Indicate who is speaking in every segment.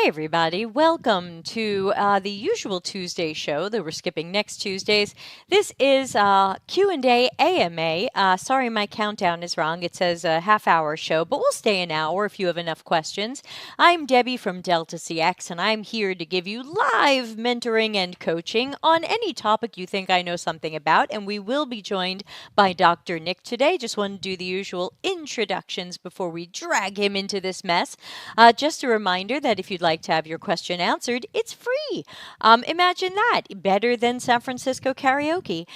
Speaker 1: Hey everybody, welcome to the usual Tuesday show that we're skipping next Tuesdays. This is Q&A AMA. Sorry my countdown is wrong. It says a half-hour show, but we'll stay an hour if you have enough questions. I'm Debbie from dcx, and I'm here to give you live mentoring and coaching on any topic you think I know something about, and we will be joined by Dr. Nick today. Just want to do the usual introductions before we drag him into this mess. Just a reminder that if you'd like to have your question answered, it's free. Imagine that. Better than San Francisco karaoke.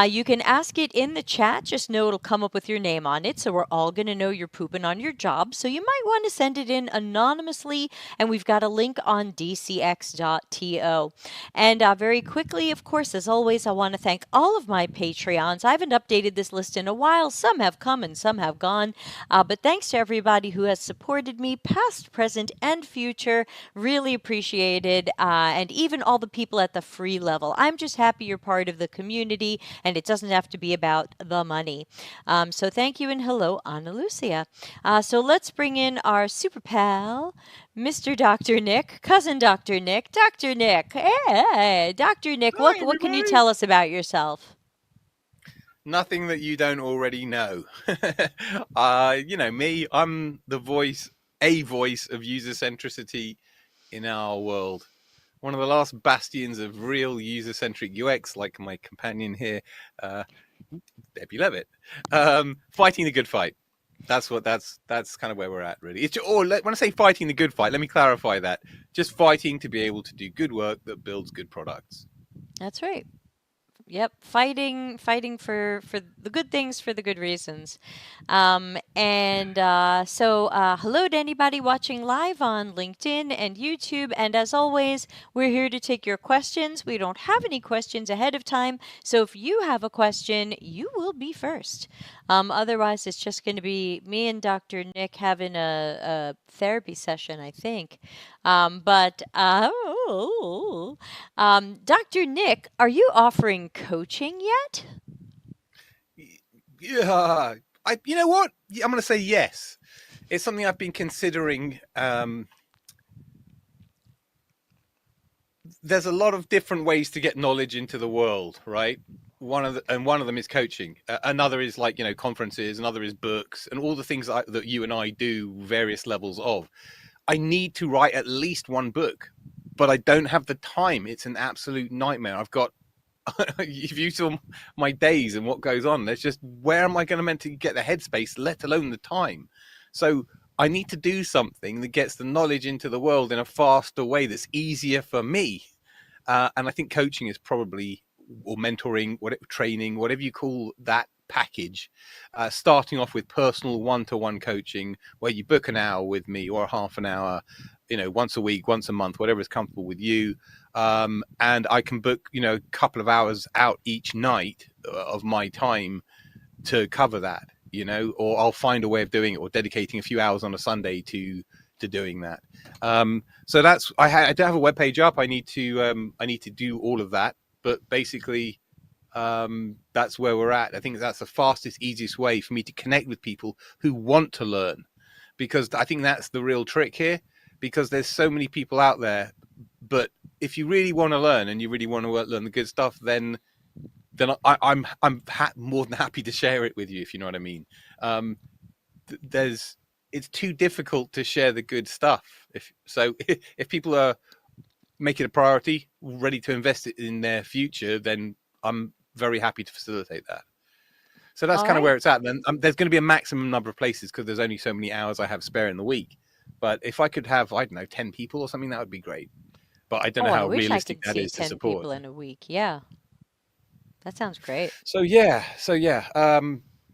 Speaker 1: You can ask it in the chat. Just know it'll come up with your name on it. So we're all going to know you're pooping on your job. So you might want to send it in anonymously. And we've got a link on dcx.to. And very quickly, of course, as always, I want to thank all of my Patreons. I haven't updated this list in a while. Some have come and some have gone. But thanks to everybody who has supported me, past, present, and future. Really appreciated. And even all the people at the free level. I'm just happy you're part of the community, and it doesn't have to be about the money. So thank you and hello, Ana Lucia. So let's bring in our super pal, Mr. Dr. Nick, cousin Dr. Nick. Dr. Nick, hey, Dr. Nick,
Speaker 2: Hi,
Speaker 1: what can you
Speaker 2: everybody.
Speaker 1: tell us about yourself?
Speaker 2: Nothing that you don't already know. You know me, I'm the voice of user centricity in our world. One of the last bastions of real user centric UX, like my companion here, Debbie Levitt, fighting the good fight. That's kind of where we're at, really. When I say fighting the good fight, let me clarify that. Just fighting to be able to do good work that builds good products.
Speaker 1: That's right. Yep, fighting for the good things for the good reasons. So hello to anybody watching live on LinkedIn and YouTube. And as always, we're here to take your questions. We don't have any questions ahead of time. So if you have a question, you will be first. Otherwise, it's just going to be me and Dr. Nick having a therapy session, I think. Dr. Nick, are you offering coaching yet?
Speaker 2: Yeah, you know what? I'm going to say yes. It's something I've been considering. There's a lot of different ways to get knowledge into the world, right? One of them is coaching. Another is conferences. Another is books and all the things that you and I do various levels of. I need to write at least one book, but I don't have the time. It's an absolute nightmare. I've got, if you saw my days and what goes on, there's just, where am I going to meant to get the headspace, let alone the time? So I need to do something that gets the knowledge into the world in a faster way that's easier for me. And I think coaching is probably, or mentoring, training, whatever you call that package, starting off with personal one-to-one coaching where you book an hour with me or half an hour, once a week, once a month, whatever is comfortable with you. And I can book, a couple of hours out each night of my time to cover that, or I'll find a way of doing it, or dedicating a few hours on a Sunday to doing that. So that's, I don't have a webpage up. I need to do all of that, but basically, that's where we're at. I think that's the fastest, easiest way for me to connect with people who want to learn, because I think that's the real trick here, because there's so many people out there. But if you really want to learn and you really want to learn the good stuff, then I'm more than happy to share it with you, if you know what I mean. It's too difficult to share the good stuff. If people are making a priority, ready to invest it in their future, then I'm very happy to facilitate that. So that's kind of where it's at. Then there's going to be a maximum number of places because there's only so many hours I have spare in the week. But if I could have, 10 people or something, that would be great. But I don't know how realistic that is to support.
Speaker 1: 10 people in a week. Yeah, that sounds great.
Speaker 2: So yeah.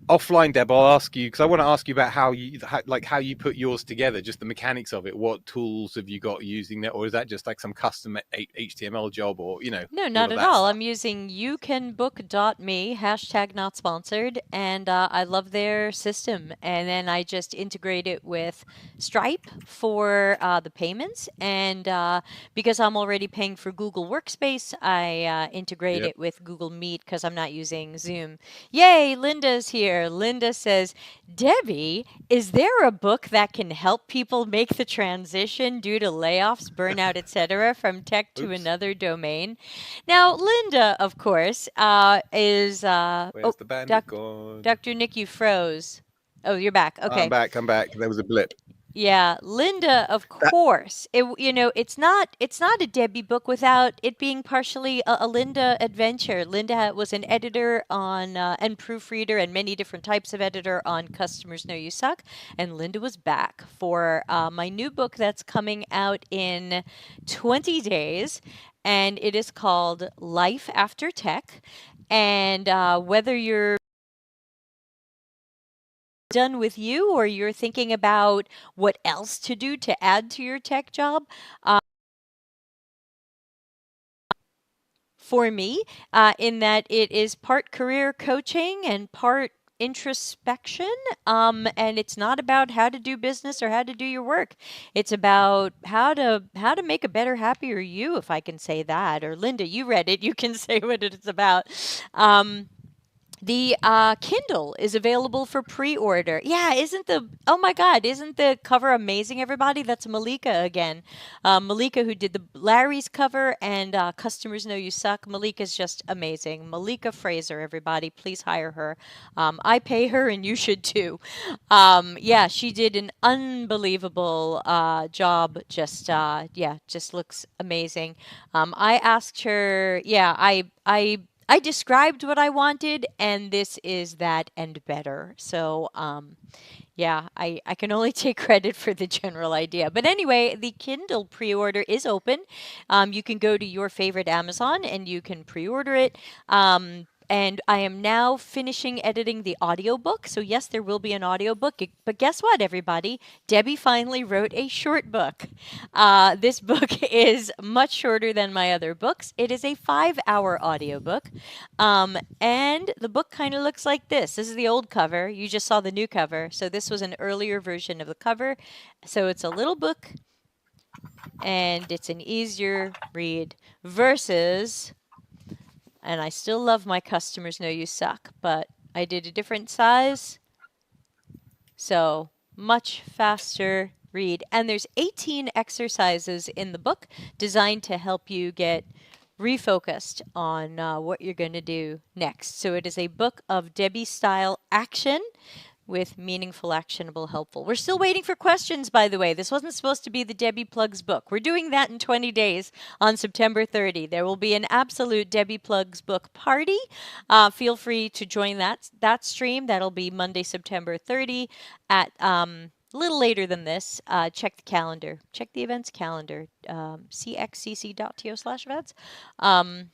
Speaker 2: Offline, Deb, I'll ask you, because I want to ask you about how you put yours together, just the mechanics of it. What tools have you got using that, or is that just like some custom HTML job, or
Speaker 1: No, not at all. I'm using youcanbook.me, #not sponsored, and I love their system. And then I just integrate it with Stripe for the payments, and because I'm already paying for Google Workspace, I integrate it with Google Meet because I'm not using Zoom. Yay, Linda's here. here. Linda says, Debbie, is there a book that can help people make the transition due to layoffs, burnout, etc., from tech to
Speaker 2: Oops.
Speaker 1: another domain? Now, Linda, of course, is
Speaker 2: Where's the bandit gone?
Speaker 1: Dr. Nick, you froze. Oh, you're back.
Speaker 2: I'm
Speaker 1: Okay.
Speaker 2: back. I'm back. There was a blip.
Speaker 1: Yeah, Linda, of
Speaker 2: That,
Speaker 1: course. It's not a Debbie book without it being partially a Linda adventure. Linda was an editor on and proofreader and many different types of editor on Customers Know You Suck, and Linda was back for my new book that's coming out in 20 days, and it is called Life After Tech. And whether you're done with you or you're thinking about what else to do to add to your tech job, for me, in that it is part career coaching and part introspection. And it's not about how to do business or how to do your work. It's about how to make a better, happier you, if I can say that. Or Linda, you read it, you can say what it's about. The Kindle is available for pre-order. Yeah, oh my God, isn't the cover amazing, everybody? That's Malika again. Malika, who did the Larry's cover and Customers Know You Suck. Malika's just amazing. Malika Fraser, everybody, please hire her. I pay her and you should too. Yeah, she did an unbelievable job. Just looks amazing. I asked her, I described what I wanted, and this is that and better. So, yeah, I can only take credit for the general idea. But anyway, the Kindle pre-order is open. You can go to your favorite Amazon and you can pre-order it. And I am now finishing editing the audiobook. So yes, there will be an audiobook. But guess what, everybody? Debbie finally wrote a short book. This book is much shorter than my other books. It is a 5-hour audiobook. And the book kind of looks like this. This is the old cover. You just saw the new cover. So this was an earlier version of the cover. So it's a little book and it's an easier read versus, and I still love my Customers Know You Suck, but I did a different size. So much faster read. And there's 18 exercises in the book designed to help you get refocused on what you're going to do next. So it is a book of Debbie style action with meaningful, actionable, helpful. We're still waiting for questions, by the way. This wasn't supposed to be the Debbie Plugs book. We're doing that in 20 days on September 30. There will be an absolute Debbie Plugs book party. Feel free to join that stream. That'll be Monday, September 30 at a little later than this. Check the calendar. Check the events calendar. cxcc.to/events. And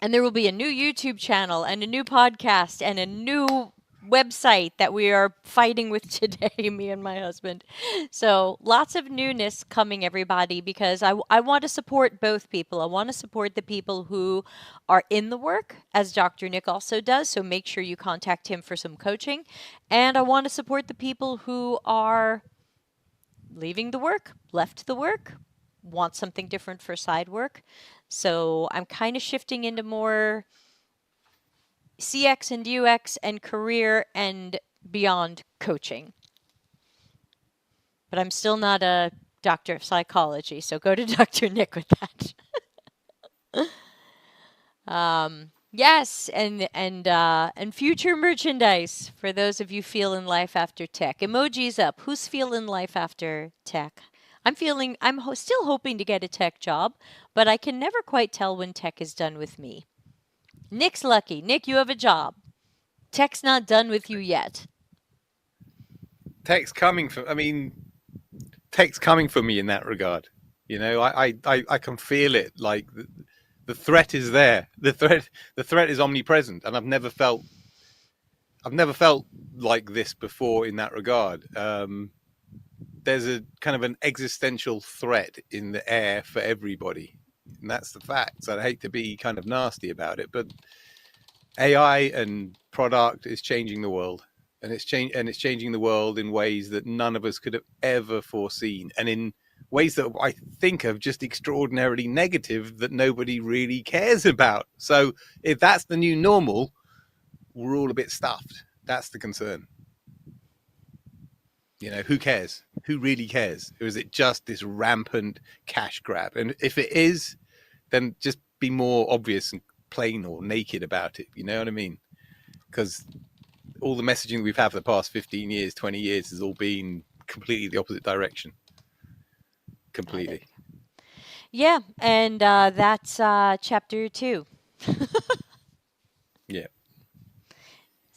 Speaker 1: there will be a new YouTube channel and a new podcast and a new website that we are fighting with today, me and my husband. So lots of newness coming, everybody, because I want to support both people. I want to support the people who are in the work, as Dr. Nick also does. So make sure you contact him for some coaching. And I want to support the people who are leaving the work, left the work, want something different for side work. So I'm kind of shifting into more CX and UX and career and beyond coaching. But I'm still not a doctor of psychology, so go to Dr. Nick with that. Yes, and future merchandise for those of you feeling life after tech. Emojis up. Who's feeling life after tech? I'm still hoping to get a tech job, but I can never quite tell when tech is done with me. Nick's lucky. Nick, you have a job. Tech's not done with you yet.
Speaker 2: tech's coming for me in that regard. You know, I can feel it. Like the threat is there. The threat is omnipresent, and I've never felt like this before in that regard. There's a kind of an existential threat in the air for everybody, and that's the fact. So I hate to be kind of nasty about it, but AI and product is changing the world, and it's changing the world in ways that none of us could have ever foreseen, and in ways that I think are just extraordinarily negative that nobody really cares about. So if that's the new normal, we're all a bit stuffed, That's the concern. Who cares? Who really cares? Or is it just this rampant cash grab? And if it is, then just be more obvious and plain or naked about it. You know what I mean? Because all the messaging we've had for the past 15 years, 20 years has all been completely the opposite direction.
Speaker 1: Got it.
Speaker 2: Completely.
Speaker 1: Yeah, and that's chapter 2.
Speaker 2: Yeah.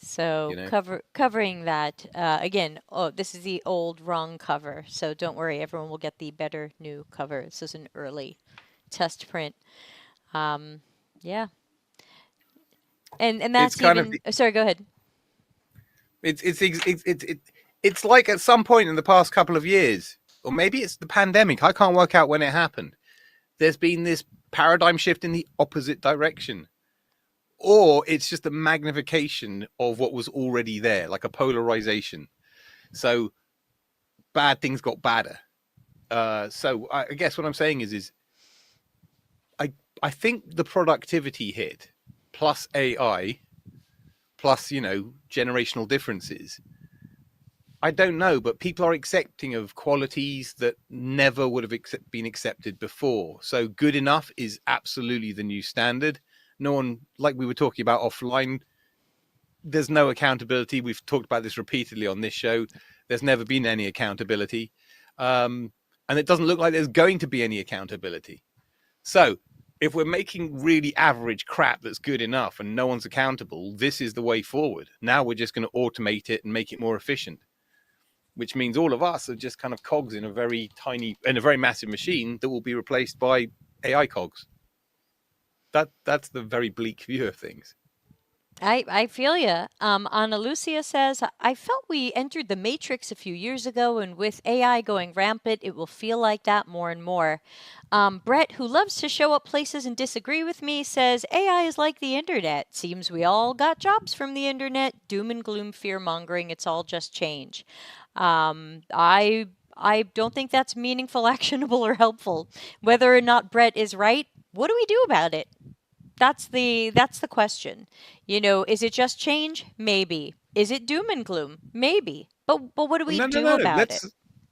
Speaker 1: So covering that again. Oh, this is the old wrong cover. So don't worry, everyone will get the better new cover. This is an early test print. Yeah, and
Speaker 2: It's
Speaker 1: that's
Speaker 2: kind of
Speaker 1: even. Sorry, go ahead.
Speaker 2: it's like at some point in the past couple of years, or maybe it's the pandemic. I can't work out when it happened. There's been this paradigm shift in the opposite direction, or it's just a magnification of what was already there, like a polarization. So bad things got badder. So I guess what I'm saying is I think the productivity hit plus AI plus generational differences. I don't know, but people are accepting of qualities that never would have been accepted before. So good enough is absolutely the new standard. No one, like we were talking about offline, there's no accountability. We've talked about this repeatedly on this show. There's never been any accountability. And it doesn't look like there's going to be any accountability. So if we're making really average crap that's good enough and no one's accountable, this is the way forward. Now we're just going to automate it and make it more efficient, which means all of us are just kind of cogs in a very massive machine that will be replaced by AI cogs. That's the very bleak view of things.
Speaker 1: I feel you. Ana Lucia says, I felt we entered the matrix a few years ago, and with AI going rampant, it will feel like that more and more. Brett, who loves to show up places and disagree with me, says, AI is like the internet. Seems we all got jobs from the internet. Doom and gloom, fear mongering. It's all just change. I don't think that's meaningful, actionable, or helpful. Whether or not Brett is right, what do we do about it? That's the question. Is it just change? Maybe. Is it doom and gloom? Maybe. But what do we
Speaker 2: No, no,
Speaker 1: do
Speaker 2: no.
Speaker 1: about it?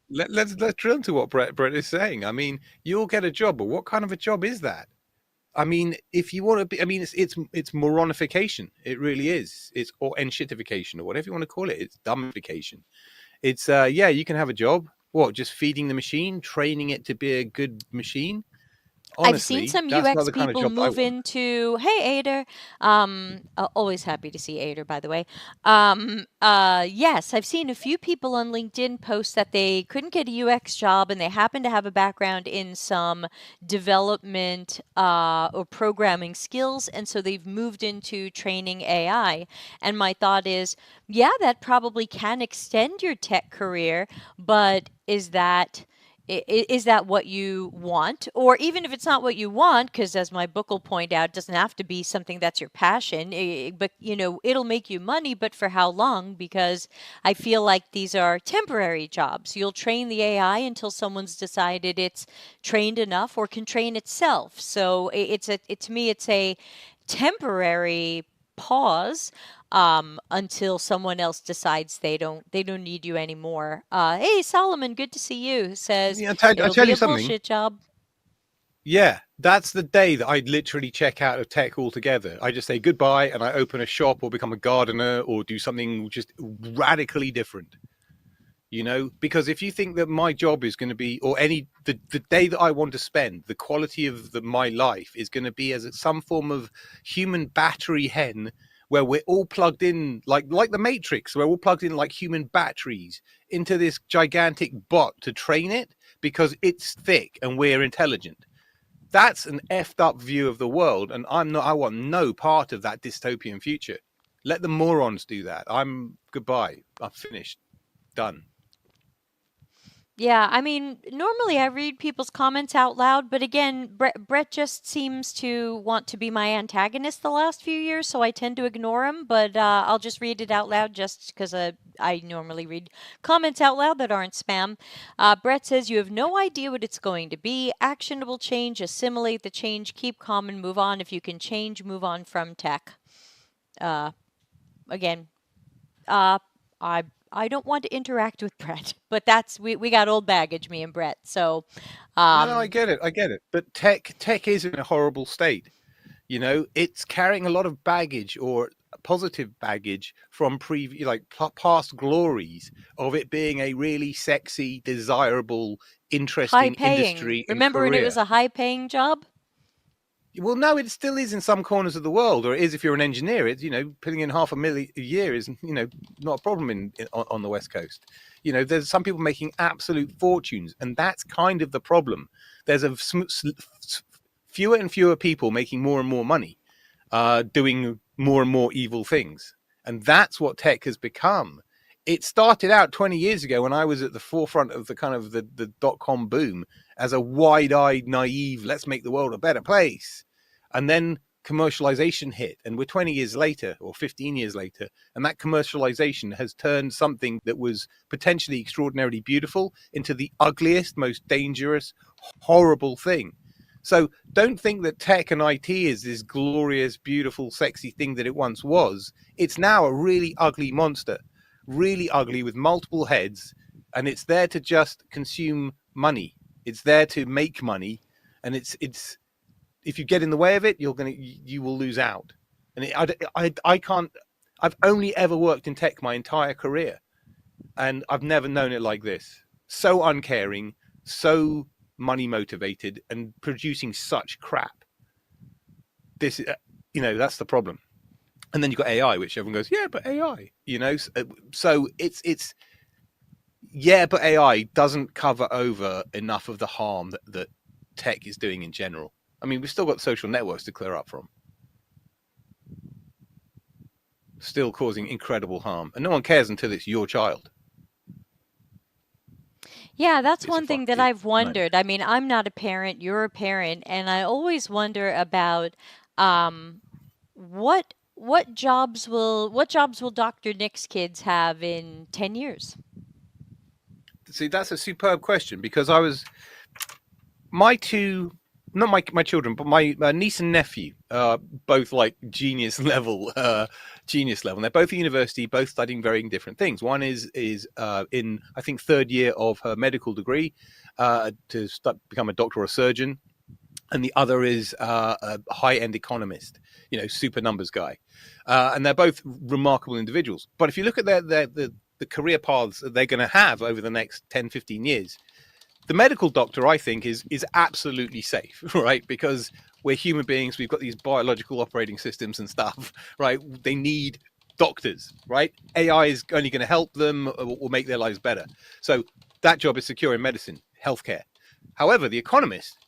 Speaker 2: Let's drill into what Brett is saying. I mean, you'll get a job, but what kind of a job is that? I mean, if you want to be, I mean, it's moronification. It really is. It's or enshittification or whatever you want to call it. It's dumbification. It's yeah, you can have a job. What? Just feeding the machine, training it to be a good machine.
Speaker 1: I've seen
Speaker 2: Honestly,
Speaker 1: some
Speaker 2: that's not
Speaker 1: UX
Speaker 2: the kind of
Speaker 1: people
Speaker 2: job I
Speaker 1: move
Speaker 2: want.
Speaker 1: into, hey, Ader. Always happy to see Ader, by the way. Yes, I've seen a few people on LinkedIn post that they couldn't get a UX job and they happen to have a background in some development or programming skills. And so they've moved into training AI. And my thought is, yeah, that probably can extend your tech career, but is that what you want? Or even if it's not what you want, because as my book will point out, it doesn't have to be something that's your passion, but it'll make you money, but for how long? Because I feel like these are temporary jobs. You'll train the AI until someone's decided it's trained enough or can train itself. So to me, it's a temporary pause until someone else decides they don't need you anymore. Hey Solomon, good to see you. Says
Speaker 2: Yeah, I'll
Speaker 1: it'll
Speaker 2: tell
Speaker 1: be
Speaker 2: you
Speaker 1: a
Speaker 2: something.
Speaker 1: bullshit job.
Speaker 2: Yeah, that's the day that I'd literally check out of tech altogether. I just say goodbye and I open a shop or become a gardener or do something just radically different. Because if you think that my job is going to be, or the day that I want to spend, the quality of my life is going to be as some form of human battery hen, where we're all plugged in like the Matrix, we're all plugged in like human batteries into this gigantic bot to train it because it's thick and we're intelligent. That's an effed up view of the world, and I want no part of that dystopian future. Let the morons do that. Goodbye. I'm finished. Done.
Speaker 1: Yeah, I mean, normally I read people's comments out loud, but again, Brett just seems to want to be my antagonist the last few years, so I tend to ignore him, but I'll just read it out loud just because I normally read comments out loud that aren't spam. Brett says, you have no idea what it's going to be. Actionable change, assimilate the change, keep calm and move on. If you can change, move on from tech. Uh, Again, uh, I I don't want to interact with Brett, but we got old baggage, me and Brett. So,
Speaker 2: No, I
Speaker 1: um,
Speaker 2: get it. I get it. But tech is in a horrible state. You know, it's carrying a lot of baggage or positive baggage from past glories of it being a really sexy, desirable,
Speaker 1: high
Speaker 2: interesting
Speaker 1: paying.
Speaker 2: industry and
Speaker 1: Remember when it was
Speaker 2: career.
Speaker 1: a high paying job?
Speaker 2: Well, no, it still is in some corners of the world, or it is if you're an engineer. It's, putting in 500,000 a year is, not a problem on the West Coast. There's some people making absolute fortunes, and that's kind of the problem. There's fewer and fewer people making more and more money, doing more and more evil things, and that's what tech has become. It started out 20 years ago when I was at the forefront of the kind of the dot-com boom as a wide-eyed, naive, let's make the world a better place. And then commercialization hit, and we're 20 years later or 15 years later, and that commercialization has turned something that was potentially extraordinarily beautiful into the ugliest, most dangerous, horrible thing. So don't think that tech and IT is this glorious, beautiful, sexy thing that it once was. It's now a really ugly monster, really ugly with multiple heads, and it's there to just consume money. It's there to make money, and it's if you get in the way of it, you will lose out. And I can't. I've only ever worked in tech my entire career, and I've never known it like this. So uncaring, so money motivated, and producing such crap. This, that's the problem. And then you've got AI, which everyone goes, yeah, but AI, So it's yeah, but AI doesn't cover over enough of the harm that tech is doing in general. I mean, we've still got social networks to clear up from. Still causing incredible harm. And no one cares until it's your child.
Speaker 1: Yeah, that's
Speaker 2: It's a
Speaker 1: one thing that
Speaker 2: fucking
Speaker 1: I've
Speaker 2: nightmare.
Speaker 1: wondered. I mean, I'm not a parent, you're a parent, and I always wonder about um, what jobs will Dr. Nick's kids have in 10 years?
Speaker 2: See, that's a superb question because I was my two, not my children, but my niece and nephew, both like genius level. And they're both at university, both studying very different things. One is in I think third year of her medical degree to become a doctor or a surgeon, and the other is a high end economist, super numbers guy, and they're both remarkable individuals. But if you look at the career paths that they're going to have over the next 10, 15 years, the medical doctor, I think, is absolutely safe, right? Because we're human beings. We've got these biological operating systems and stuff, right? They need doctors, right? AI is only going to help them or make their lives better. So that job is secure in medicine, healthcare. However, the economist,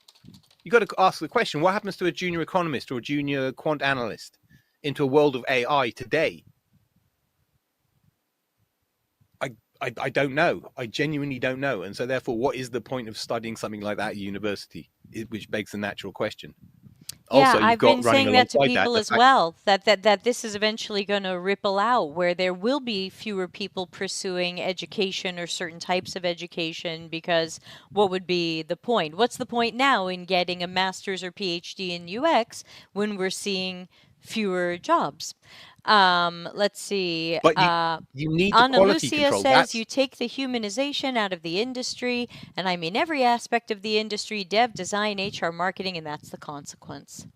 Speaker 2: you got to ask the question, what happens to a junior economist or a junior quant analyst into a world of AI today? I don't know. I genuinely don't know. And so therefore, what is the point of studying something like that at university? Which begs the natural question.
Speaker 1: Yeah,
Speaker 2: Also, you've
Speaker 1: I've been
Speaker 2: got running
Speaker 1: saying that to
Speaker 2: alongside that
Speaker 1: people
Speaker 2: the
Speaker 1: as
Speaker 2: fact,
Speaker 1: well, that this is eventually going to ripple out where there will be fewer people pursuing education or certain types of education because what would be the point? What's the point now in getting a master's or PhD in UX when we're seeing fewer jobs? Let's see.
Speaker 2: but you need the
Speaker 1: Ana
Speaker 2: quality
Speaker 1: Lucia
Speaker 2: control.
Speaker 1: says
Speaker 2: That's
Speaker 1: you take the humanization out of the industry, and I mean every aspect of the industry, dev, design, HR, marketing, and that's the consequence.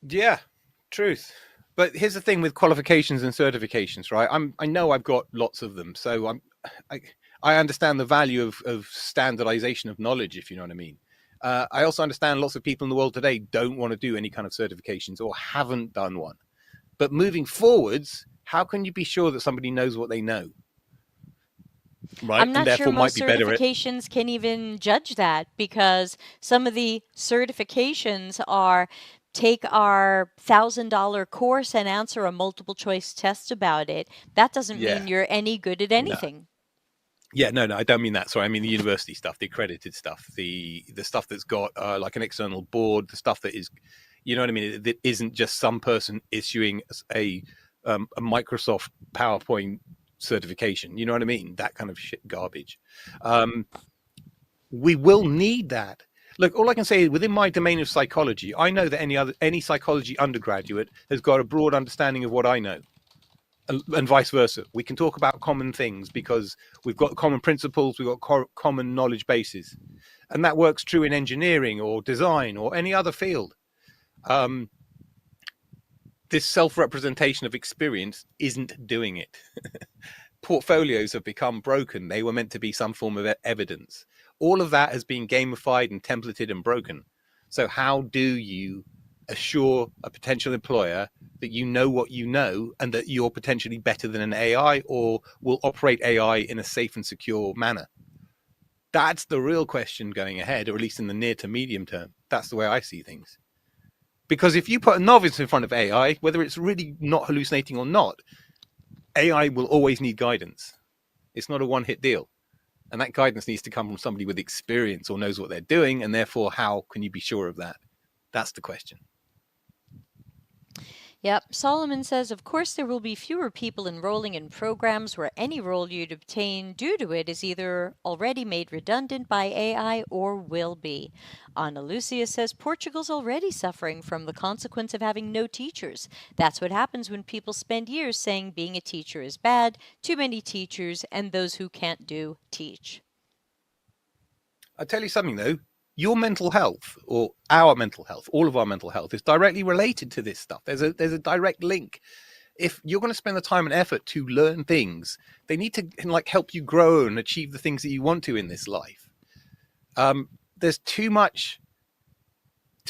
Speaker 2: yeah, truth. But here's the thing with qualifications and certifications, right? I know I've got lots of them, so I I understand the value of standardization of knowledge, if you know what I mean. I also understand lots of people in the world today don't want to do any kind of certifications or haven't done one. But moving forwards, how can you be sure that somebody knows what they know, right?
Speaker 1: I'm
Speaker 2: And
Speaker 1: not sure
Speaker 2: therefore might
Speaker 1: most
Speaker 2: be better at.
Speaker 1: certifications can even judge that because some of the certifications are take our $1,000 course and answer a multiple choice test about it. That doesn't
Speaker 2: Yeah,
Speaker 1: mean you're any good at
Speaker 2: no,
Speaker 1: anything.
Speaker 2: yeah, no, I don't mean that. Sorry, I mean the university stuff, the accredited stuff, the stuff that's got like an external board, the stuff that is, you know what I mean, that isn't just some person issuing a Microsoft PowerPoint certification. You know what I mean? That kind of shit garbage. Um, we will need that. Look, all I can say is within my domain of psychology, I know that any psychology undergraduate has got a broad understanding of what I know. and vice versa. We can talk about common things because we've got common principles, we've got common knowledge bases, and that works true in engineering or design or any other field. This self-representation of experience isn't doing it. Portfolios have become broken. They were meant to be some form of evidence. All of that has been gamified and templated and broken. So how do you assure a potential employer that you know what you know and that you're potentially better than an AI or will operate AI in a safe and secure manner? That's the real question going ahead, or at least in the near to medium term. That's the way I see things. Because if you put a novice in front of AI, whether it's really not hallucinating or not, AI will always need guidance. It's not a one-hit deal. And that guidance needs to come from somebody with experience or knows what they're doing. And therefore, how can you be sure of that? That's the question.
Speaker 1: Yep. Solomon says, of course, there will be fewer people enrolling in programs where any role you'd obtain due to it is either already made redundant by AI or will be. Ana Lucia says, Portugal's already suffering from the consequence of having no teachers. That's what happens when people spend years saying being a teacher is bad, too many teachers, and those who can't do, teach.
Speaker 2: I'll tell you something, though. Your mental health, or our mental health, all of our mental health, is directly related to this stuff. There's a direct link. If you're going to spend the time and effort to learn things, they need to help you grow and achieve the things that you want to in this life. There's too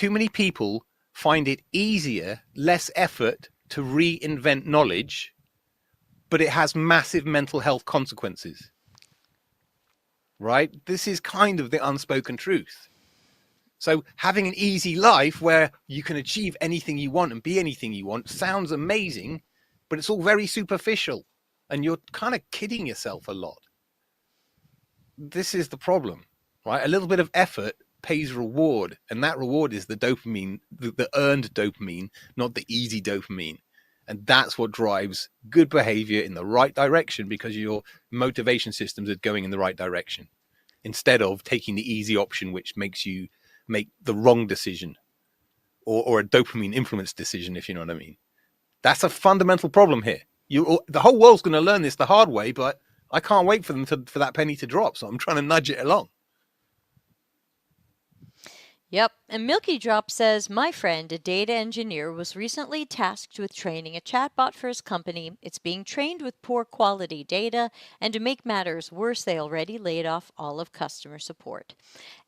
Speaker 2: many people find it easier, less effort to reinvent knowledge, but it has massive mental health consequences. Right? This is kind of the unspoken truth. So having an easy life where you can achieve anything you want and be anything you want sounds amazing, but it's all very superficial and you're kind of kidding yourself a lot. This is the problem, right? A little bit of effort pays reward, and that reward is the dopamine, the earned dopamine, not the easy dopamine. And that's what drives good behavior in the right direction because your motivation systems are going in the right direction instead of taking the easy option, which makes you make the wrong decision or a dopamine influenced decision, if you know what I mean. That's a fundamental problem here. The whole world's going to learn this the hard way, but I can't wait for that penny to drop. So I'm trying to nudge it along.
Speaker 1: Yep. And Milky Drop says, my friend, a data engineer, was recently tasked with training a chatbot for his company. It's being trained with poor quality data, and to make matters worse, they already laid off all of customer support.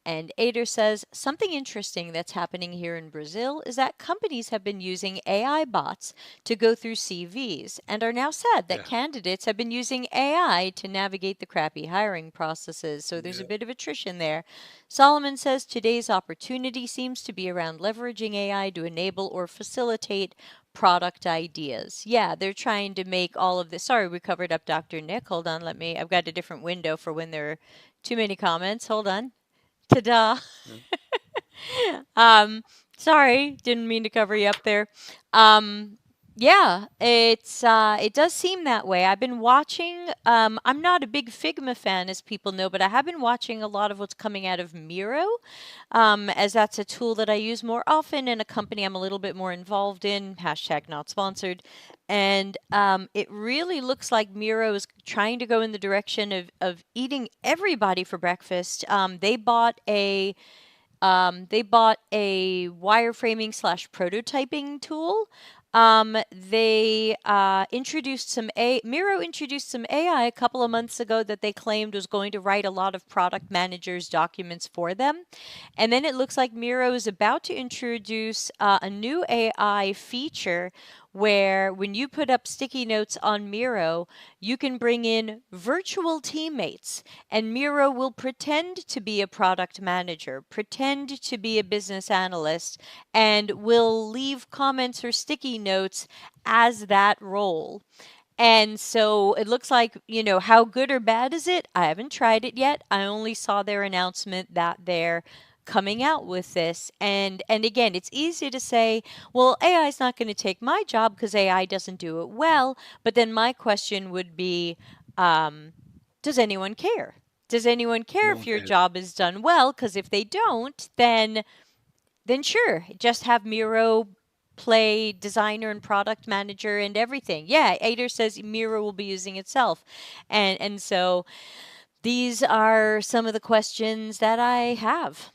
Speaker 1: And Ader says, something interesting that's happening here in Brazil is that companies have been using AI bots to go through CVs and are now sad that candidates have been using AI to navigate the crappy hiring processes. So there's a bit of attrition there. Solomon says, today's opportunity seems to be around leveraging AI to enable or facilitate product ideas. Yeah, they're trying to make all of this. Sorry, we covered up Dr. Nick. Hold on, I've got a different window for when there are too many comments. Hold on. Ta-da. Sorry, didn't mean to cover you up there. Yeah, it does seem that way. I've been watching, I'm not a big Figma fan, as people know, but I have been watching a lot of what's coming out of Miro, as that's a tool that I use more often in a company I'm a little bit more involved in, hashtag not sponsored. And it really looks like Miro is trying to go in the direction of eating everybody for breakfast. They bought a wireframing slash prototyping tool. They introduced Miro introduced some AI a couple of months ago that they claimed was going to write a lot of product managers' documents for them. And then it looks like Miro is about to introduce a new AI feature where when you put up sticky notes on Miro, you can bring in virtual teammates, and Miro will pretend to be a product manager, pretend to be a business analyst, and will leave comments or sticky notes as that role. And so it looks like, how good or bad is it? I haven't tried it yet. I only saw their announcement that they're coming out with this. And again, it's easy to say, well, AI is not going to take my job because AI doesn't do it well. But then my question would be, does anyone care? Does anyone care if your job is done well? Because if they don't, then sure, just have Miro play designer and product manager and everything. Yeah, Ader says Mira will be using itself. And so these are some of the questions that I have.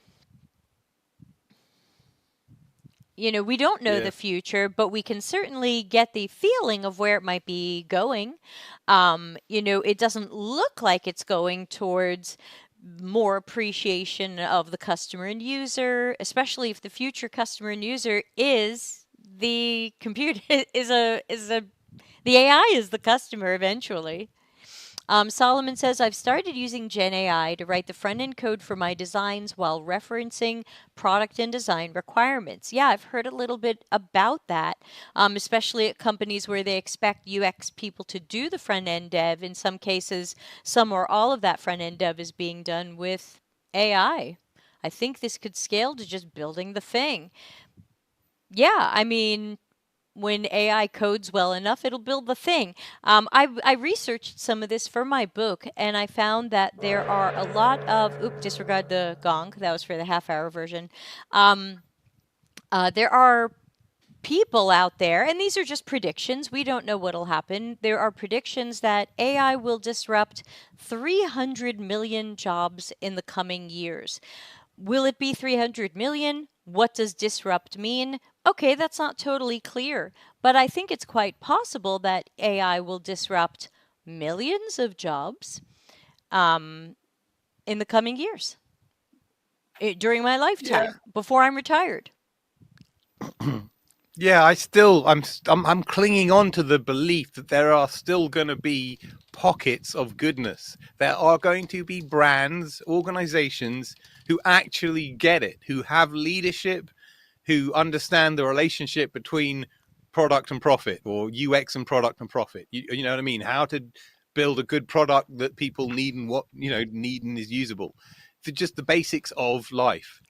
Speaker 1: We don't know
Speaker 2: Yeah.
Speaker 1: the future, but we can certainly get the feeling of where it might be going. It doesn't look like it's going towards more appreciation of the customer and user, especially if the future customer and user is the computer is a the AI is the customer eventually. Solomon says, I've started using Gen AI to write the front end code for my designs while referencing product and design requirements. Yeah, I've heard a little bit about that, especially at companies where they expect UX people to do the front end dev. In some cases, some or all of that front end dev is being done with AI. I think this could scale to just building the thing. Yeah, I mean, when AI codes well enough, it'll build the thing. I researched some of this for my book, and I found that there are a lot of. Oop, disregard the gong. That was for the half-hour version. Um, there are people out there, and these are just predictions. We don't know what'll happen. There are predictions that AI will disrupt 300 million jobs in the coming years. Will it be 300 million? What does disrupt mean? Okay, that's not totally clear, but I think it's quite possible that AI will disrupt millions of jobs um, in the coming years, during my
Speaker 2: Yeah.
Speaker 1: lifetime, before I'm retired.
Speaker 2: Yeah, I'm clinging on to the belief that there are still going to be pockets of goodness. There are going to be brands, organizations who actually get it, who have leadership, who understand the relationship between product and profit, or UX and product and profit. You know what I mean? How to build a good product that people need and what need and is usable. For just the basics of life.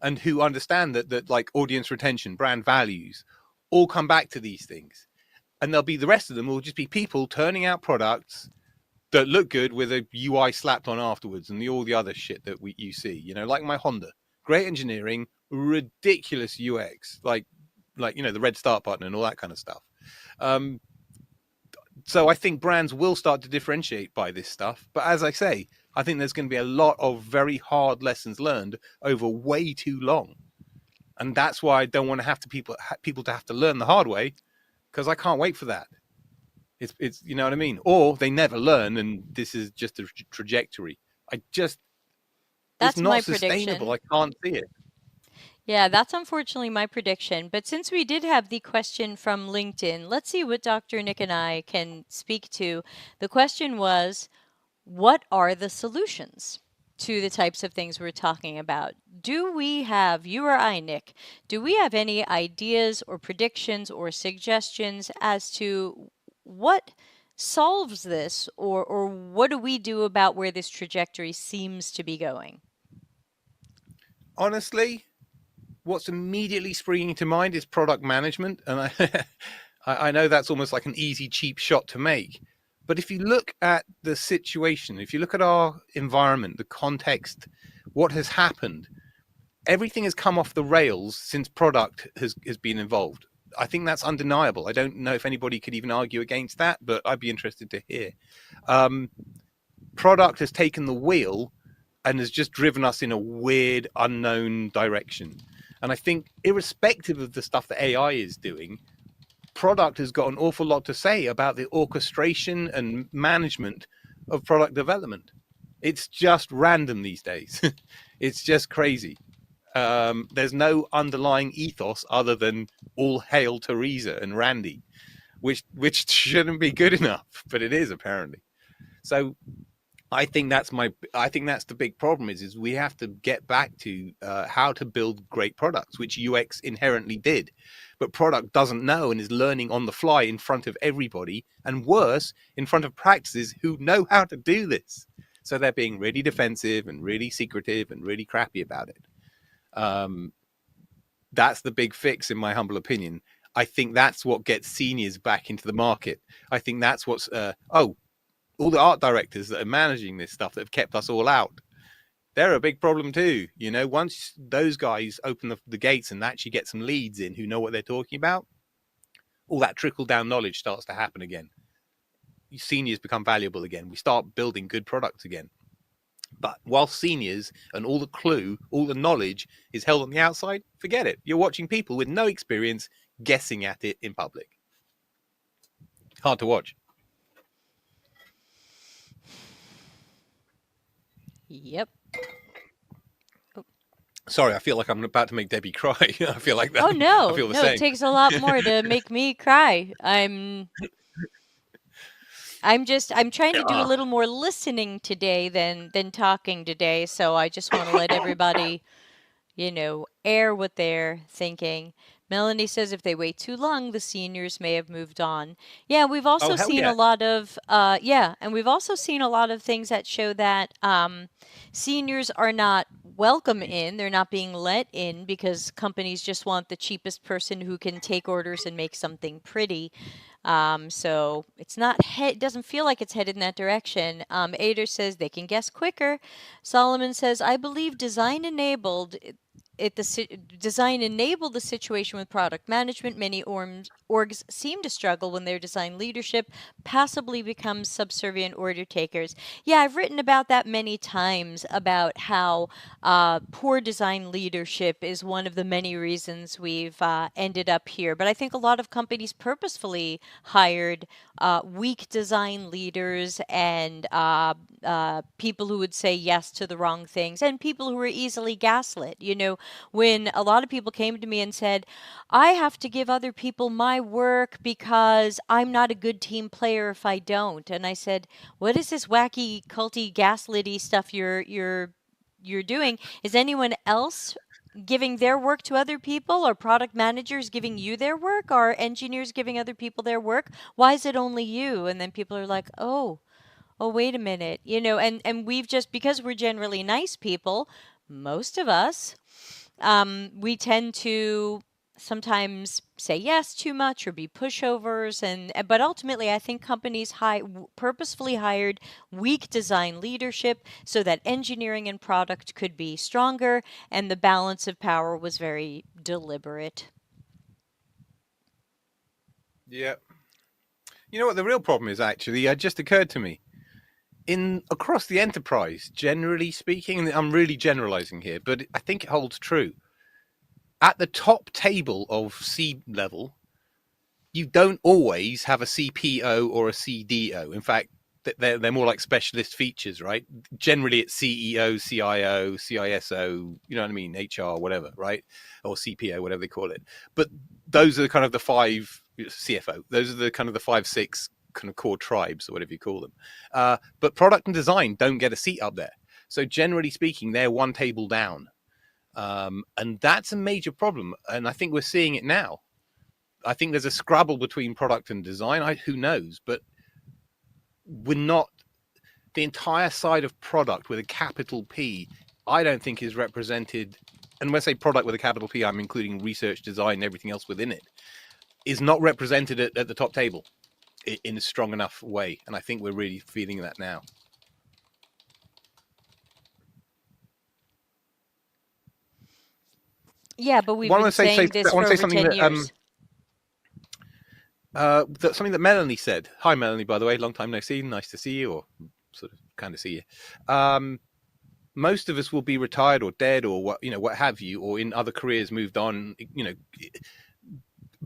Speaker 2: And who understand that like audience retention, brand values, all come back to these things. And there'll be the rest of them will just be people turning out products that look good with a UI slapped on afterwards and all the other shit that you see. Like my Honda, great engineering, ridiculous UX, like the red start button and all that kind of stuff. Um, so I think brands will start to differentiate by this stuff. But as I say, I think there's going to be a lot of very hard lessons learned over way too long. And that's why I don't want to have to people to have to learn the hard way, because I can't wait for that. It's you know what I mean? Or they never learn and this is just a trajectory. It's
Speaker 1: That's my
Speaker 2: not sustainable.
Speaker 1: prediction.
Speaker 2: I can't see it.
Speaker 1: Yeah, that's unfortunately my prediction. But since we did have the question from LinkedIn, let's see what Dr. Nick and I can speak to. The question was, what are the solutions to the types of things we're talking about? Do we have, you or I, Nick, do we have any ideas or predictions or suggestions as to what solves this, or what do we do about where this trajectory seems to be going?
Speaker 2: Honestly, what's immediately springing to mind is product management. And I know that's almost like an easy, cheap shot to make. But if you look at the situation, if you look at our environment, the context, what has happened, everything has come off the rails since product has been involved. I think that's undeniable. I don't know if anybody could even argue against that, but I'd be interested to hear. Product has taken the wheel and has just driven us in a weird, unknown direction. And I think irrespective of the stuff that AI is doing, product has got an awful lot to say about the orchestration and management of product development. It's just random these days. It's just crazy. There's no underlying ethos other than all hail Teresa and Randy, which shouldn't be good enough, but it is apparently. So I think that's the big problem is we have to get back to how to build great products, which UX inherently did. But product doesn't know and is learning on the fly in front of everybody, and worse, in front of practices who know how to do this. So they're being really defensive and really secretive and really crappy about it. That's the big fix, in my humble opinion. I think that's what gets seniors back into the market. I think that's what's all the art directors that are managing this stuff that have kept us all out. they're a big problem too. Once those guys open the gates and actually get some leads in who know what they're talking about, all that trickle down knowledge starts to happen again. Seniors become valuable again. We start building good products again. But while seniors and all the clue, all the knowledge is held on the outside, forget it. You're watching people with no experience guessing at it in public. Hard to watch.
Speaker 1: Yep.
Speaker 2: Sorry, I feel like I'm about to make Debbie cry. I feel like that.
Speaker 1: Oh no,
Speaker 2: I feel the
Speaker 1: no,
Speaker 2: same.
Speaker 1: it takes a lot more to make me cry. I'm trying to do a little more listening today than talking today, so I just want to let everybody, air what they're thinking. Melanie says if they wait too long, the seniors may have moved on. Yeah, we've also
Speaker 2: hell
Speaker 1: seen
Speaker 2: yeah.
Speaker 1: a lot of and we've also seen a lot of things that show that seniors are not welcome in. They're not being let in because companies just want the cheapest person who can take orders and make something pretty. So it's not it doesn't feel like it's headed in that direction. Ader says they can guess quicker. Solomon says, I believe design enabled design enabled the situation with product management. Many orgs seem to struggle when their design leadership passively becomes subservient order takers. Yeah, I've written about that many times about how poor design leadership is one of the many reasons we've ended up here. But I think a lot of companies purposefully hired weak design leaders and people who would say yes to the wrong things and people who were easily gaslit. When a lot of people came to me and said, I have to give other people my work because I'm not a good team player if I don't. And I said, what is this wacky, culty, gaslity stuff you're doing? Is anyone else giving their work to other people, or product managers giving you their work, or engineers giving other people their work? Why is it only you? And then people are like, oh, wait a minute, and we've just, because we're generally nice people, most of us, we tend to sometimes say yes too much or be pushovers, but ultimately I think companies purposefully hired weak design leadership so that engineering and product could be stronger, and the balance of power was very deliberate.
Speaker 2: Yeah. You know what the real problem is, actually? It just occurred to me. Across the enterprise, generally speaking, and I'm really generalizing here, but I think it holds true. At the top table of C level, you don't always have a CPO or a CDO. In fact, they're more like specialist features, right? Generally, it's CEO, CIO, CISO, you know what I mean, HR, whatever, right? Or CPO, whatever they call it. But those are kind of the five, CFO, those are the kind of the 5, 6 kind of core tribes, or whatever you call them. But product and design don't get a seat up there. So generally speaking, they're one table down. And that's a major problem. And I think we're seeing it now. I think there's a scrabble between product and design. Who knows? But we're not, the entire side of product with a capital P, I don't think is represented. And when I say product with a capital P, I'm including research, design, and everything else within it, is not represented at the top table in a strong enough way. And I think we're really feeling that now.
Speaker 1: Yeah, but we've been saying this for over 10 years.
Speaker 2: Something that Melanie said. Hi, Melanie, by the way. Long time no see. Nice to see you, or sort of kind of see you. Most of us will be retired or dead or what have you, or in other careers moved on,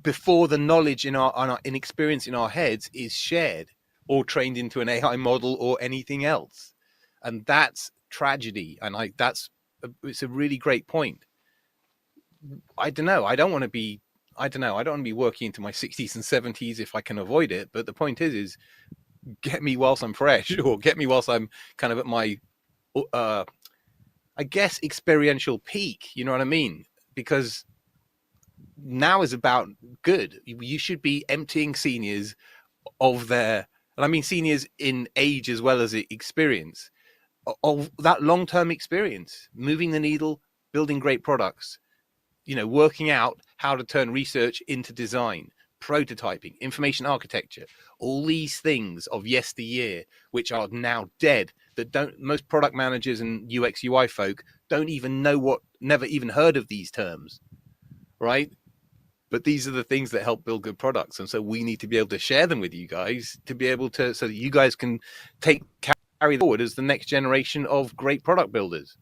Speaker 2: before the knowledge in our experience in our heads is shared or trained into an AI model or anything else. And that's tragedy. And it's a really great point. I don't know. I don't want to be working into my 60s and 70s if I can avoid it. But the point is get me whilst I'm fresh, or get me whilst I'm kind of at my, I guess, experiential peak. You know what I mean? Because now is about good. You should be emptying seniors of their, and I mean seniors in age as well as experience, of that long-term experience, moving the needle, building great products, working out how to turn research into design, prototyping, information architecture, all these things of yesteryear, which are now dead. that don't, most product managers and UX UI folk don't even know never even heard of these terms, right? But these are the things that help build good products. And so we need to be able to share them with you guys to be able to, so that you guys can carry forward as the next generation of great product builders,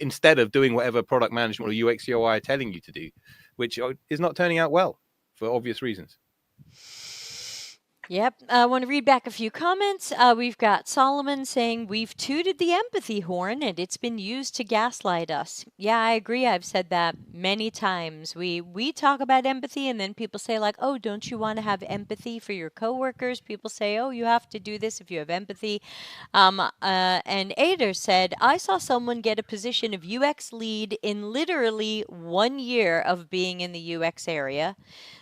Speaker 2: instead of doing whatever product management or UX UI are telling you to do, which is not turning out well for obvious reasons.
Speaker 1: Yep. I want to read back a few comments. We've got Solomon saying, we've tooted the empathy horn and it's been used to gaslight us. Yeah, I agree. I've said that many times. We talk about empathy and then people say like, oh, don't you want to have empathy for your coworkers? People say, oh, you have to do this if you have empathy. And Ader said, I saw someone get a position of UX lead in literally 1 year of being in the UX area.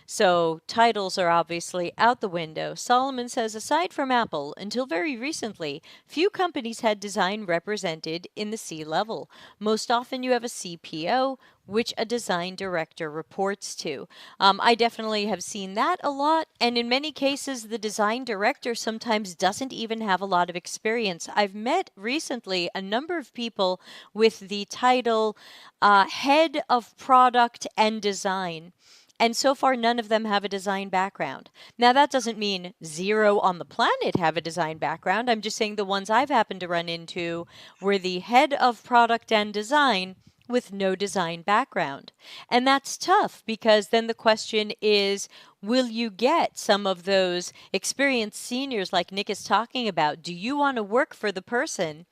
Speaker 1: So titles are obviously out the window. Solomon says, aside from Apple, until very recently, few companies had design represented in the C-level. Most often you have a CPO, which a design director reports to. I definitely have seen that a lot, and in many cases, the design director sometimes doesn't even have a lot of experience. I've met recently a number of people with the title Head of Product and Design. And so far, none of them have a design background. Now, that doesn't mean zero on the planet have a design background. I'm just saying the ones I've happened to run into were the head of product and design with no design background. And that's tough because then the question is, will you get some of those experienced seniors like Nick is talking about? Do you want to work for the person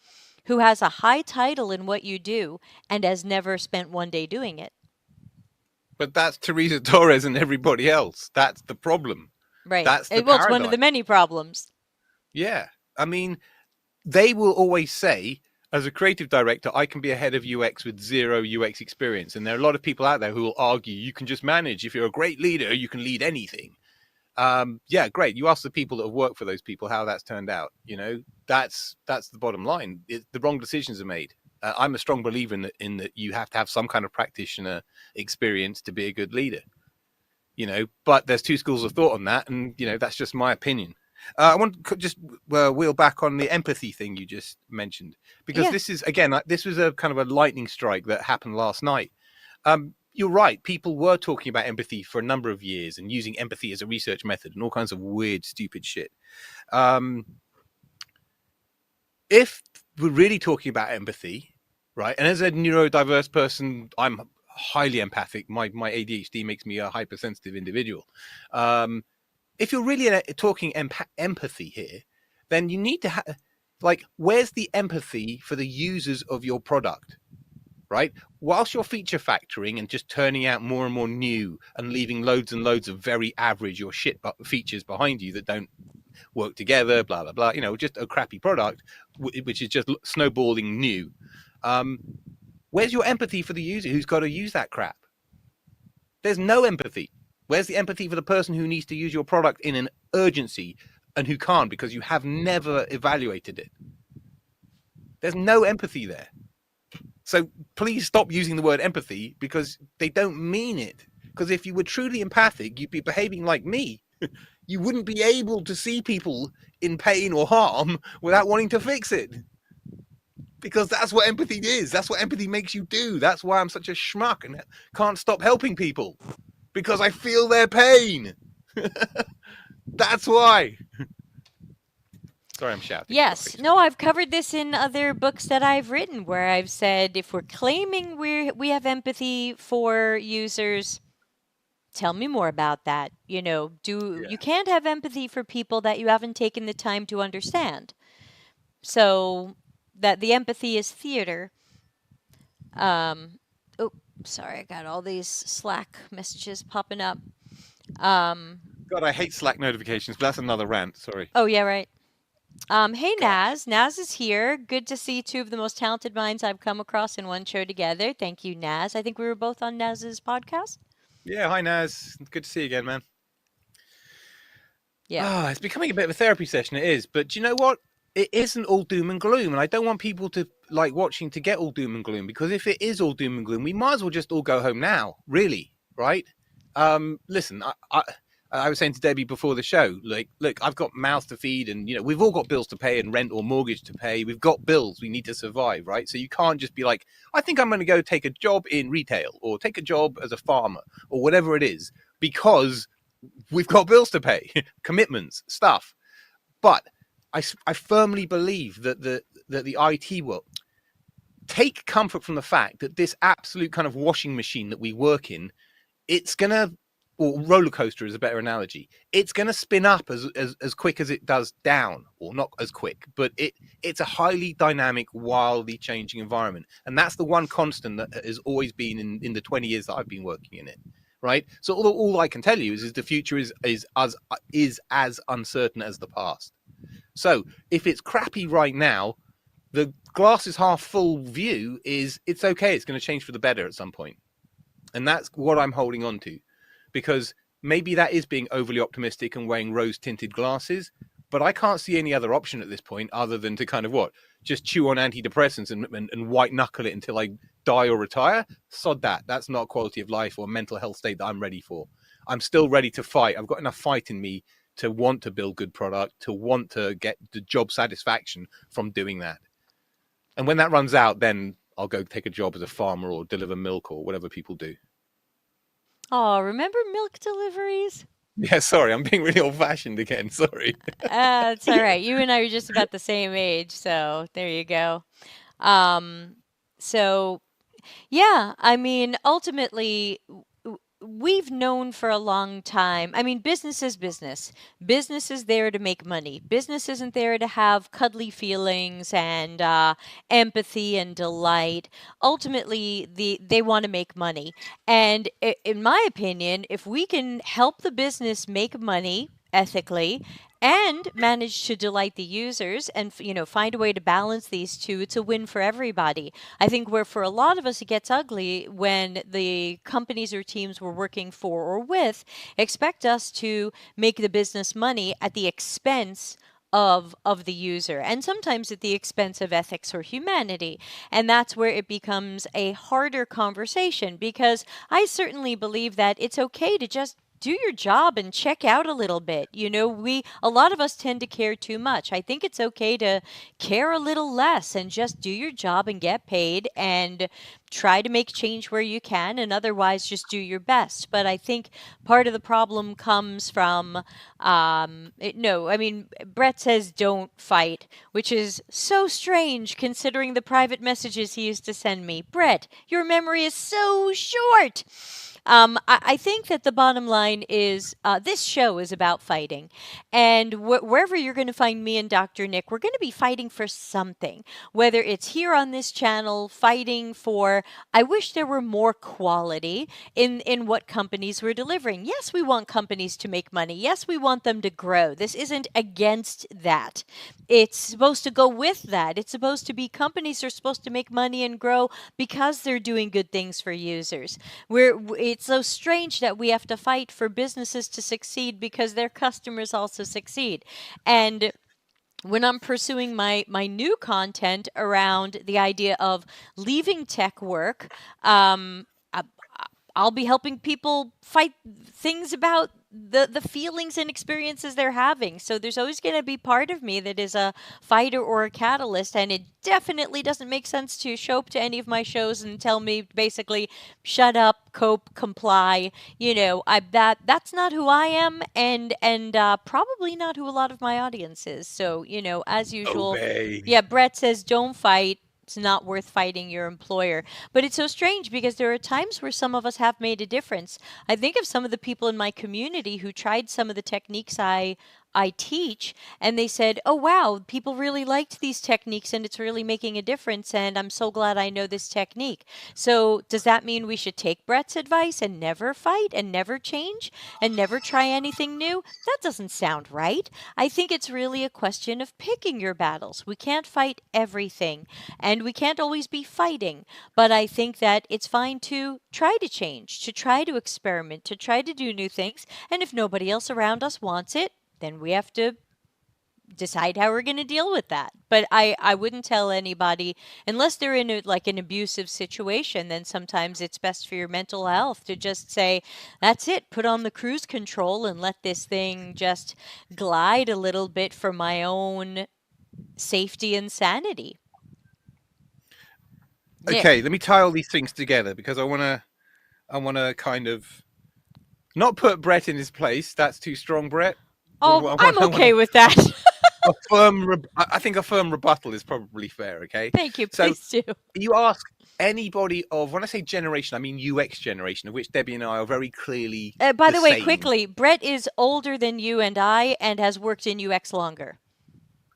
Speaker 1: who has a high title in what you do and has never spent one day doing it?
Speaker 2: But that's Teresa Torres and everybody else. That's the problem.
Speaker 1: Right.
Speaker 2: That's the
Speaker 1: Well, it's one of the
Speaker 2: paradigm.
Speaker 1: many problems.
Speaker 2: Yeah. I mean, they will always say, as a creative director, I can be a head of UX with zero UX experience. And there are a lot of people out there who will argue you can just manage. If you're a great leader, you can lead anything. Yeah, great. You ask the people that have worked for those people how that's turned out. You know, that's the bottom line. The wrong decisions are made. I'm a strong believer in that you have to have some kind of practitioner experience to be a good leader. You know, but there's two schools of thought on that, and you know that's just my opinion. I want to just wheel back on the empathy thing you just mentioned, because this is, again, this was a kind of a lightning strike that happened last night. You're right. People were talking about empathy for a number of years and using empathy as a research method and all kinds of weird, stupid shit. If we're really talking about empathy, right, and as a neurodiverse person, I'm highly empathic. My ADHD makes me a hypersensitive individual. If you're really talking empathy here, then you need to have, like, where's the empathy for the users of your product, right? Whilst you're feature factoring and just turning out more and more new and leaving loads and loads of very average or shit features behind you that don't work together, blah, blah, blah, you know, just a crappy product, which is just snowballing new. Where's your empathy for the user who's got to use that crap? There's no empathy. Where's the empathy for the person who needs to use your product in an urgency and who can't because you have never evaluated it? There's no empathy there. So please stop using the word empathy because they don't mean it. Because if you were truly empathic, you'd be behaving like me. You wouldn't be able to see people in pain or harm without wanting to fix it. Because that's what empathy is. That's what empathy makes you do. That's why I'm such a schmuck and can't stop helping people. Because I feel their pain. That's why. Sorry, I'm shouting.
Speaker 1: Yes. No, I've covered this in other books that I've written where I've said if we're claiming we have empathy for users, tell me more about that. You know, you can't have empathy for people that you haven't taken the time to understand. So that the empathy is theater. Oh, sorry, I got all these Slack messages popping up.
Speaker 2: God, I hate Slack notifications, but that's another rant. Sorry.
Speaker 1: Oh, yeah, right. Hey, Naz. Naz is here. Good to see two of the most talented minds I've come across in one show together. Thank you, Naz. I think we were both on Naz's podcast.
Speaker 2: Yeah, hi, Naz. Good to see you again, man.
Speaker 1: Yeah.
Speaker 2: It's becoming a bit of a therapy session, it is. But do you know what? It isn't all doom and gloom. And I don't want people to like watching to get all doom and gloom, because if it is all doom and gloom, we might as well just all go home now, really, right? Listen, I was saying to Debbie before the show, like, look, I've got mouths to feed, and we've all got bills to pay and rent or mortgage to pay. We've got bills. We need to survive, right? So you can't just be like, I think I'm going to go take a job in retail or take a job as a farmer or whatever it is, because we've got bills to pay, commitments, stuff. But I firmly believe that the IT world take comfort from the fact that this absolute kind of washing machine that we work in, it's gonna, or roller coaster is a better analogy. It's gonna spin up as quick as it does down, or not as quick, but it's a highly dynamic, wildly changing environment, and that's the one constant that has always been in the 20 years that I've been working in it. Right. So all I can tell you is the future is as uncertain as the past. So if it's crappy right now, the glass is half full view is it's okay. It's going to change for the better at some point. And that's what I'm holding on to, because maybe that is being overly optimistic and wearing rose tinted glasses, but I can't see any other option at this point other than to kind of just chew on antidepressants and white knuckle it until I die or retire. Sod that. That's not quality of life or mental health state that I'm ready for. I'm still ready to fight. I've got enough fight in me to want to build good product, to want to get the job satisfaction from doing that. And when that runs out, then I'll go take a job as a farmer or deliver milk or whatever people do.
Speaker 1: Oh, remember milk deliveries?
Speaker 2: Yeah, sorry, I'm being really old-fashioned again. Sorry.
Speaker 1: It's all right. You and I are just about the same age, so there you go. Um, so yeah, I mean, ultimately, we've known for a long time. I mean, business is business. Business is there to make money. Business isn't there to have cuddly feelings and empathy and delight. Ultimately, they want to make money. And in my opinion, if we can help the business make money ethically and manage to delight the users and find a way to balance these two, it's a win for everybody. I think where for a lot of us it gets ugly when the companies or teams we're working for or with expect us to make the business money at the expense of the user, and sometimes at the expense of ethics or humanity. And that's where it becomes a harder conversation, because I certainly believe that it's okay to just do your job and check out a little bit. A lot of us tend to care too much. I think it's okay to care a little less and just do your job and get paid and try to make change where you can, and otherwise just do your best. But I think part of the problem comes from, no, I mean, Brett says don't fight, which is so strange considering the private messages he used to send me. Brett, your memory is so short. I think that the bottom line is this show is about fighting. And wherever you're going to find me and Dr. Nick, we're going to be fighting for something. Whether it's here on this channel, fighting for, I wish there were more quality in what companies we're delivering. Yes, we want companies to make money. Yes, we want them to grow. This isn't against that. It's supposed to go with that. It's supposed to be companies are supposed to make money and grow because they're doing good things for users. It's so strange that we have to fight for businesses to succeed because their customers also succeed. And when I'm pursuing my new content around the idea of leaving tech work, I, I'll be helping people fight things about the feelings and experiences they're having. So there's always going to be part of me that is a fighter or a catalyst, and it definitely doesn't make sense to show up to any of my shows and tell me basically shut up, cope, comply. That's not who I am, and probably not who a lot of my audience is. So as usual,
Speaker 2: Obey.
Speaker 1: yeah, Brett says don't fight. It's not worth fighting your employer. But it's so strange because there are times where some of us have made a difference. I think of some of the people in my community who tried some of the techniques I teach, and they said, "Oh wow, people really liked these techniques and it's really making a difference, and I'm so glad I know this technique." So, does that mean we should take Brett's advice and never fight and never change and never try anything new? That doesn't sound right. I think it's really a question of picking your battles. We can't fight everything, and we can't always be fighting, but I think that it's fine to try to change, to try to experiment, to try to do new things, and if nobody else around us wants it, then we have to decide how we're going to deal with that. But I wouldn't tell anybody unless they're in like an abusive situation. Then sometimes it's best for your mental health to just say, that's it, put on the cruise control and let this thing just glide a little bit for my own safety and sanity.
Speaker 2: Okay,
Speaker 1: Nick.
Speaker 2: let me tie all these things together because I wanna kind of not put Brett in his place. That's too strong, Brett. But
Speaker 1: Oh,
Speaker 2: I
Speaker 1: I'm
Speaker 2: want, I want
Speaker 1: okay with that.
Speaker 2: a firm. I think a firm rebuttal is probably fair. Okay,
Speaker 1: Thank you.
Speaker 2: so
Speaker 1: Please do.
Speaker 2: you ask anybody of, when I say generation, I mean UX generation, of which Debbie and I are very clearly
Speaker 1: By
Speaker 2: the
Speaker 1: the way,
Speaker 2: same.
Speaker 1: quickly, Brett is older than you and I and has worked in UX longer.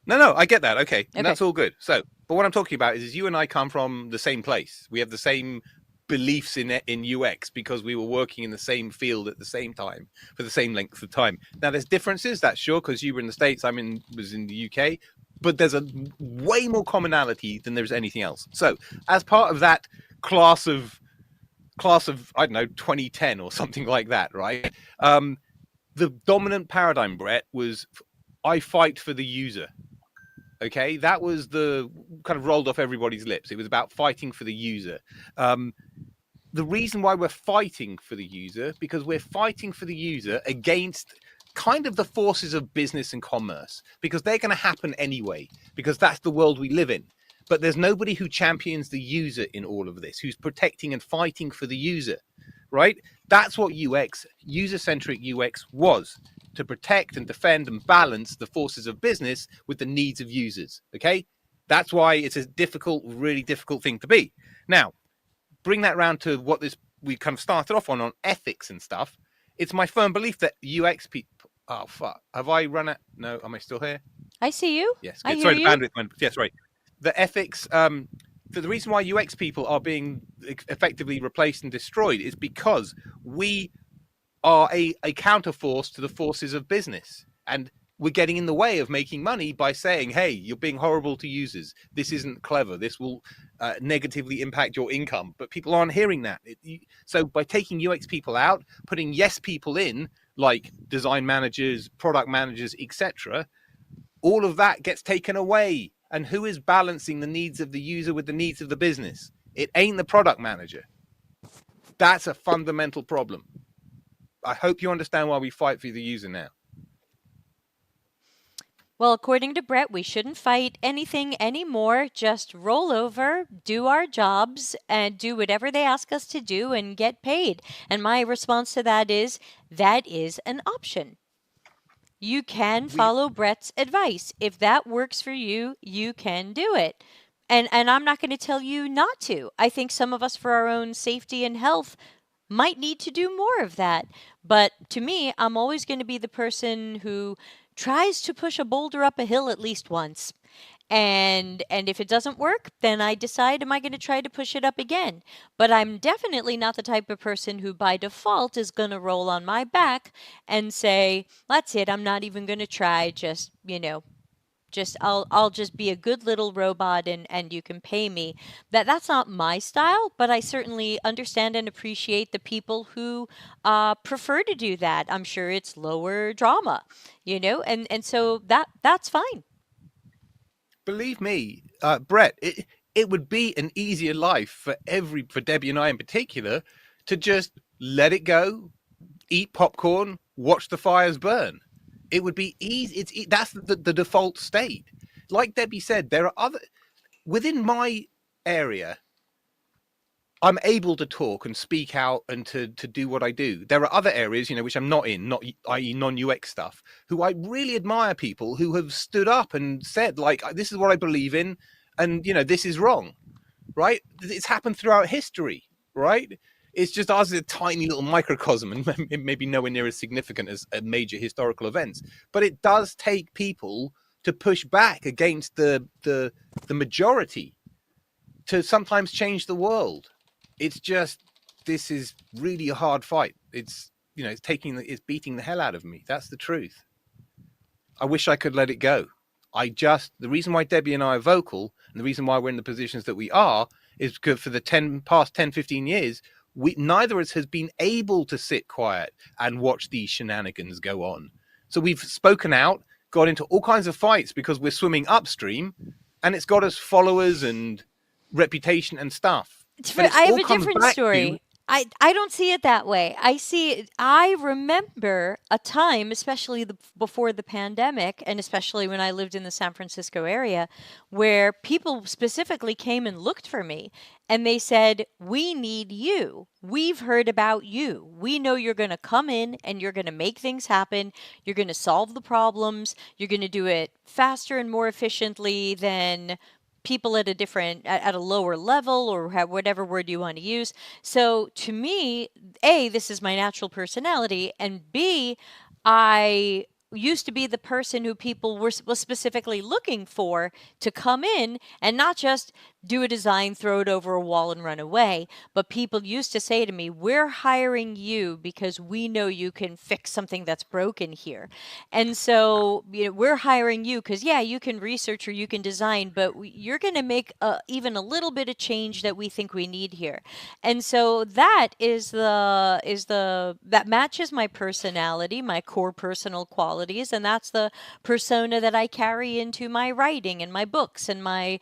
Speaker 2: No, I get that. Okay, and
Speaker 1: Okay.
Speaker 2: that's all good. So, but what I'm talking about is you and I come from the same place. We have the same beliefs in UX because we were working in the same field at the same time for the same length of time. Now, there's differences, that's sure, because you were in the States, was in the UK, but there's a way more commonality than there's anything else. So, as part of that class of I don't know 2010 or something like that, right? The dominant paradigm, Brett, was I fight for the user. Okay, that was the kind of rolled off everybody's lips. It was about fighting for the user. Um, the reason why we're fighting for the user, because we're fighting for the user against kind of the forces of business and commerce, because they're going to happen anyway, because that's the world we live in. But there's nobody who champions the user in all of this, who's protecting and fighting for the user, right? That's what UX, user-centric UX, was, to protect and defend and balance the forces of business with the needs of users. Okay, that's why it's a difficult, really difficult thing to be. Now, bring that round to what this we kind of started off on ethics and stuff. It's my firm belief that UX people. Oh fuck! Have I run it? No, am I still here?
Speaker 1: I see you.
Speaker 2: Yes,
Speaker 1: I
Speaker 2: good.
Speaker 1: hear
Speaker 2: Sorry, the
Speaker 1: you.
Speaker 2: bandwidth went. Yes, right. The ethics. The reason why UX people are being effectively replaced and destroyed is because we are a counterforce to the forces of business. And we're getting in the way of making money by saying, hey, you're being horrible to users. This isn't clever. This will negatively impact your income. But people aren't hearing that. So by taking UX people out, putting yes people in, like design managers, product managers, etc., all of that gets taken away. And who is balancing the needs of the user with the needs of the business? It ain't the product manager. That's a fundamental problem. I hope you understand why we fight for the user now.
Speaker 1: Well, according to Brett, we shouldn't fight anything anymore. Just roll over, do our jobs, and do whatever they ask us to do and get paid. And my response to that is an option. You can
Speaker 2: We
Speaker 1: follow Brett's advice. If that works for you, you can do it. And I'm not going to tell you not to. I think some of us, for our own safety and health, might need to do more of that. But to me, I'm always going to be the person who tries to push a boulder up a hill at least once. And if it doesn't work, then I decide, am I going to try to push it up again? But I'm definitely not the type of person who by default is going to roll on my back and say, that's it, I'm not even going to try, just, just I'll just be a good little robot and you can pay me. That's not my style, but I certainly understand and appreciate the people who prefer to do that. I'm sure it's lower drama, and so that's fine.
Speaker 2: believe me, Brett, it would be an easier life for Debbie and I in particular to just let it go, eat popcorn, watch the fires burn. It would be easy. That's the default state. Like Debbie said, there are other within my area. I'm able to talk and speak out and to do what I do. There are other areas, which I'm not in, not i.e. non-UX stuff, who I really admire people who have stood up and said, like, this is what I believe in, and this is wrong, right? It's happened throughout history, right? It's just ours is a tiny little microcosm and maybe nowhere near as significant as major historical events. But it does take people to push back against the majority to sometimes change the world. It's just this is really a hard fight. It's beating the hell out of me. That's the truth. I wish I could let it go. The reason why Debbie and I are vocal and the reason why we're in the positions that we are is because for the past 10, 15 years, neither of us has been able to sit quiet and watch these shenanigans go on. So we've spoken out, got into all kinds of fights because we're swimming upstream, and it's got us followers and reputation and stuff. But it's
Speaker 1: I have
Speaker 2: all
Speaker 1: a
Speaker 2: comes
Speaker 1: different
Speaker 2: back to
Speaker 1: story. I don't see it that way. I remember a time, especially before the pandemic, and especially when I lived in the San Francisco area, where people specifically came and looked for me and they said, "We need you. We've heard about you. We know you're going to come in and you're going to make things happen. You're going to solve the problems. You're going to do it faster and more efficiently than people at at a lower level, or whatever word you want to use." So to me, A, this is my natural personality, and B, I used to be the person who people was specifically looking for to come in and not just do a design, throw it over a wall and run away, but people used to say to me, "We're hiring you because we know you can fix something that's broken here." And so, we're hiring you because, yeah, you can research or you can design, but you're going to make even a little bit of change that we think we need here. And so that matches my personality, my core personal qualities, and that's the persona that I carry into my writing and my books and my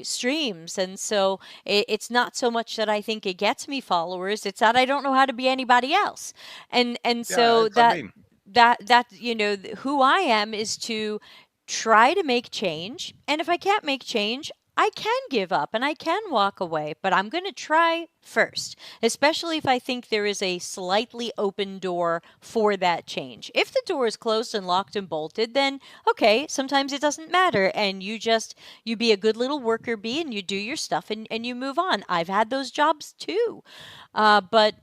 Speaker 1: streams. And so it's not so much that I think it gets me followers; it's that I don't know how to be anybody else. And
Speaker 2: yeah,
Speaker 1: so
Speaker 2: that's what I mean.
Speaker 1: who I am is to try to make change, and if I can't make change, I can give up and I can walk away, but I'm going to try first, especially if I think there is a slightly open door for that change. If the door is closed and locked and bolted, then okay, sometimes it doesn't matter, and you be a good little worker bee and you do your stuff, and you move on. I've had those jobs too. But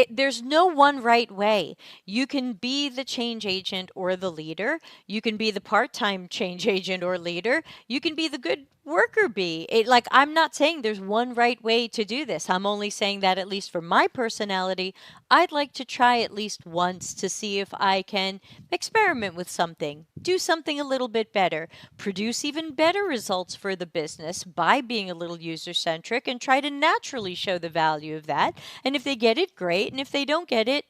Speaker 1: there's no one right way. You can be the change agent or the leader. You can be the part-time change agent or leader. You can be the good worker bee. Like, I'm not saying there's one right way to do this. I'm only saying that, at least for my personality, I'd like to try at least once to see if I can experiment with something, do something a little bit better, produce even better results for the business by being a little user centric, and try to naturally show the value of that. And if they get it, great. And if they don't get it,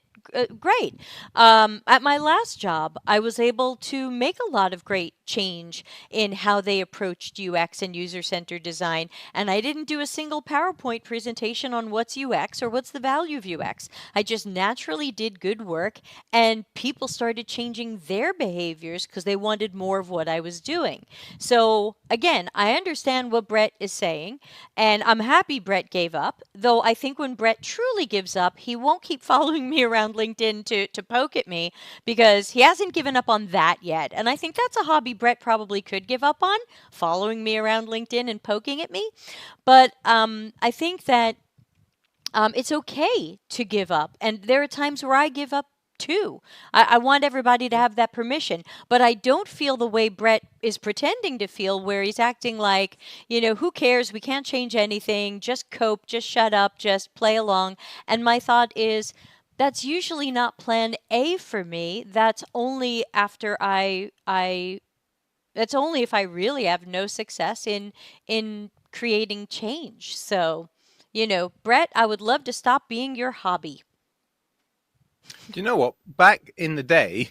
Speaker 1: great. At my last job, I was able to make a lot of great change in how they approached UX and user centered design. And I didn't do a single PowerPoint presentation on what's UX or what's the value of UX. I just naturally did good work, and people started changing their behaviors because they wanted more of what I was doing. So, again, I understand what Brett is saying, and I'm happy Brett gave up. Though I think when Brett truly gives up, he won't keep following me around LinkedIn to poke at me, because he hasn't given up on that yet. And I think that's a hobby Brett probably could give up on, following me around LinkedIn and poking at me. But I think that it's okay to give up. And there are times where I give up too. I want everybody to have that permission. But I don't feel the way Brett is pretending to feel, where he's acting like, who cares? We can't change anything. Just cope, just shut up, just play along. And my thought is, that's usually not plan A for me. That's only after that's only if I really have no success in creating change. So, Brett, I would love to stop being your hobby.
Speaker 2: Do you know what? Back in the day,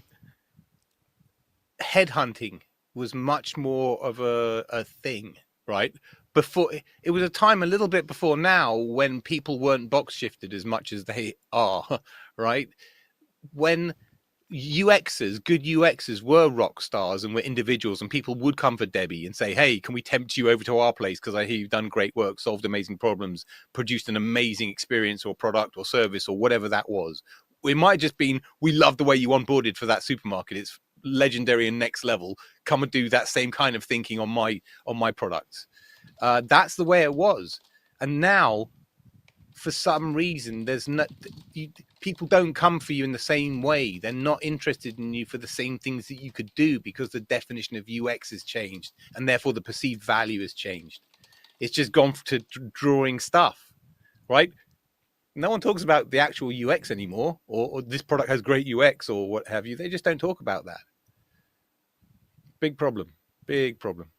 Speaker 2: headhunting was much more of a thing, right? Before, it was a time a little bit before now, when people weren't box shifted as much as they are, right? When good UXers were rock stars and were individuals, and people would come for Debbie and say, "Hey, can we tempt you over to our place? Because I hear you've done great work, solved amazing problems, produced an amazing experience or product or service," or whatever that was. It might have just been, "We love the way you onboarded for that supermarket. It's legendary and next level. Come and do that same kind of thinking on my products." That's the way it was. And now, for some reason, people don't come for you in the same way. They're not interested in you for the same things that you could do, because the definition of UX has changed, and therefore the perceived value has changed. It's just gone to drawing stuff, right? No one talks about the actual UX anymore, or this product has great UX or what have you. They just don't talk about that. Big problem. Big problem.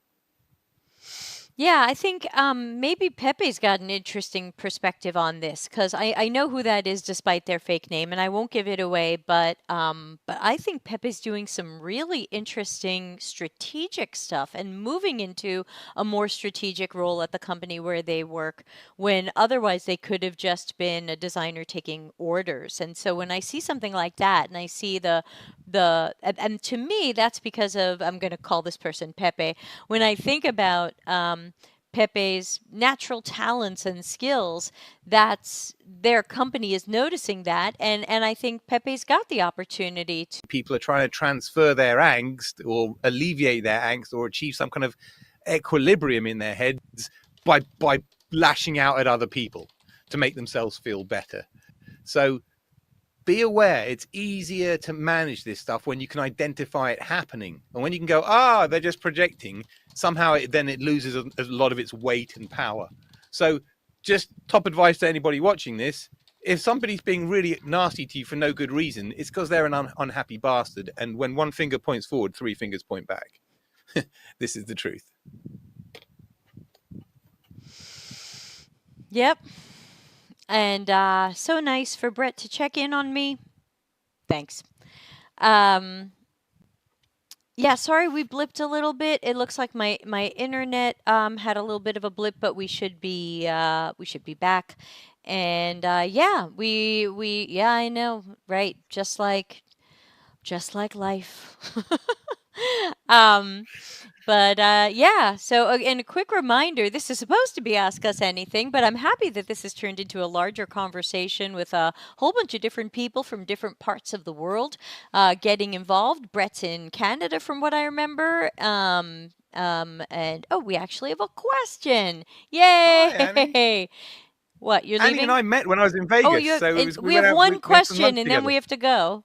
Speaker 1: Yeah, I think maybe Pepe's got an interesting perspective on this because I know who that is despite their fake name, and I won't give it away. But I think Pepe's doing some really interesting strategic stuff and moving into a more strategic role at the company where they work, when otherwise they could have just been a designer taking orders. And so when I see something like that, and I see and to me that's because of, I'm going to call this person Pepe, when I think about Pepe's natural talents and skills, that's their company is noticing that, and I think Pepe's got the opportunity to.
Speaker 2: People are trying to transfer their angst or alleviate their angst or achieve some kind of equilibrium in their heads by lashing out at other people to make themselves feel better. So be aware, it's easier to manage this stuff when you can identify it happening. And when you can go, they're just projecting, somehow then it loses a lot of its weight and power. So just top advice to anybody watching this: if somebody's being really nasty to you for no good reason, it's because they're an unhappy bastard. And when one finger points forward, three fingers point back. This is the truth.
Speaker 1: Yep. And so nice for Brett to check in on me. Thanks. Yeah, sorry we blipped a little bit. It looks like my internet had a little bit of a blip, but we should be back. And yeah, we yeah, I know, right? Just like life. um But yeah, so and a quick reminder, this is supposed to be Ask Us Anything, but I'm happy that this has turned into a larger conversation with a whole bunch of different people from different parts of the world getting involved. Brett's in Canada, from what I remember. And oh, we actually have a question.
Speaker 2: Hi, Annie.
Speaker 1: Yay! What, you're
Speaker 2: Annie and
Speaker 1: leaving?
Speaker 2: I met when I was in
Speaker 1: Oh,
Speaker 2: Vegas,
Speaker 1: you have,
Speaker 2: so
Speaker 1: and
Speaker 2: we
Speaker 1: we
Speaker 2: went
Speaker 1: have
Speaker 2: out.
Speaker 1: one
Speaker 2: We had some
Speaker 1: question
Speaker 2: lunch
Speaker 1: and then
Speaker 2: together.
Speaker 1: we have to go.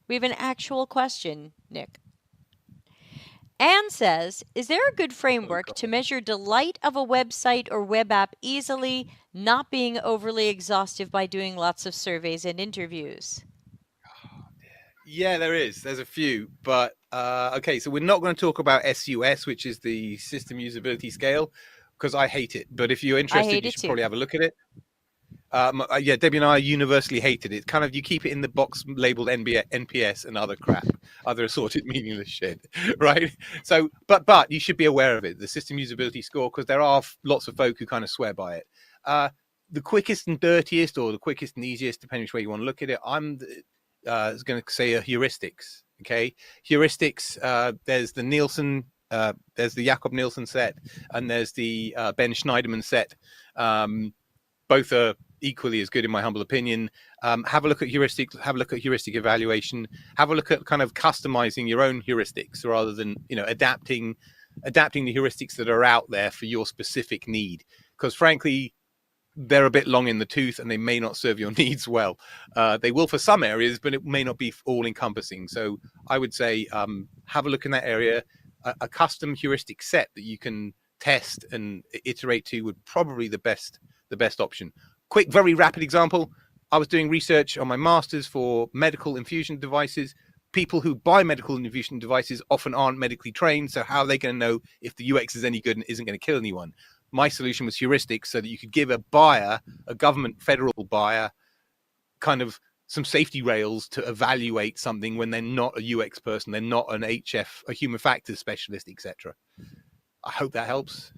Speaker 1: We have an actual question, Nick. Anne says, is there a good framework to measure delight of a website or web app easily, not being overly exhaustive by doing lots of surveys and interviews?
Speaker 2: Yeah, there is. There's a few, but okay. So we're not going to talk about SUS, which is the system usability scale, because I hate it. But if you're
Speaker 1: I
Speaker 2: interested,
Speaker 1: hate
Speaker 2: you
Speaker 1: it
Speaker 2: should
Speaker 1: too.
Speaker 2: probably have a look at it. Yeah, Debbie and I universally hated it. Kind of, you keep it in the box labeled NPS and other crap, other assorted meaningless shit, right? So, but you should be aware of it, the system usability score, because there are lots of folk who kind of swear by it. The quickest and dirtiest, or the quickest and easiest, depending which way you want to look at it, I'm going to say heuristics. Okay, heuristics. There's the Nielsen. There's the Jakob Nielsen set, and there's the Ben Schneiderman set. Both are equally as good in my humble opinion. Have a look at heuristics, have a look at heuristic evaluation, have a look at kind of customizing your own heuristics rather than, adapting the heuristics that are out there for your specific need. Because frankly, they're a bit long in the tooth and they may not serve your needs well. They will for some areas, but it may not be all encompassing. So I would say have a look in that area. A custom heuristic set that you can test and iterate to would probably the best option. Quick, very rapid example. I was doing research on my master's for medical infusion devices. People who buy medical infusion devices often aren't medically trained, so how are they going to know if the UX is any good and isn't going to kill anyone? My solution was heuristics, so that you could give a buyer, a government federal buyer, kind of some safety rails to evaluate something when they're not a UX person, they're not an HF, a human factors specialist, etc. I hope that helps.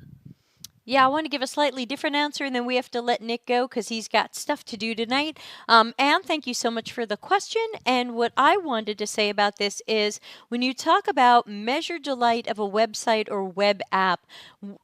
Speaker 1: Yeah, I want to give a slightly different answer, and then we have to let Nick go because he's got stuff to do tonight. Anne, thank you so much for the question. And what I wanted to say about this is, when you talk about measure delight of a website or web app,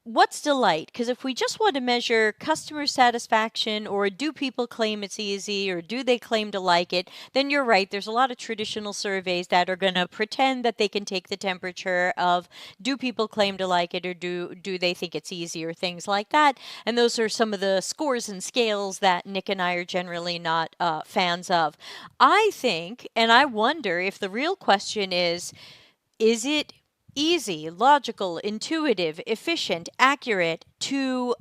Speaker 1: what's delight? Because if we just want to measure customer satisfaction, or do people claim it's easy, or do they claim to like it, then you're right. There's a lot of traditional surveys that are going to pretend that they can take the temperature of, do people claim to like it, or do they think it's easy, or things like that. And those are some of the scores and scales that Nick and I are generally not fans of. I think, and I wonder if the real question is it easy, logical, intuitive, efficient, accurate, to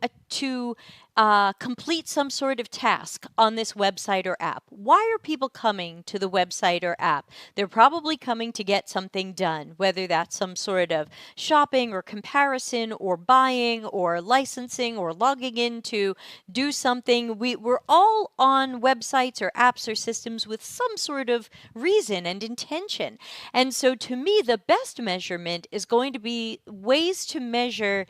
Speaker 1: complete some sort of task on this website or app. Why are people coming to the website or app? They're probably coming to get something done, whether that's some sort of shopping or comparison or buying or licensing or logging in to do something. We're all on websites or apps or systems with some sort of reason and intention. And so to me, the best measurement is going to be ways to measure,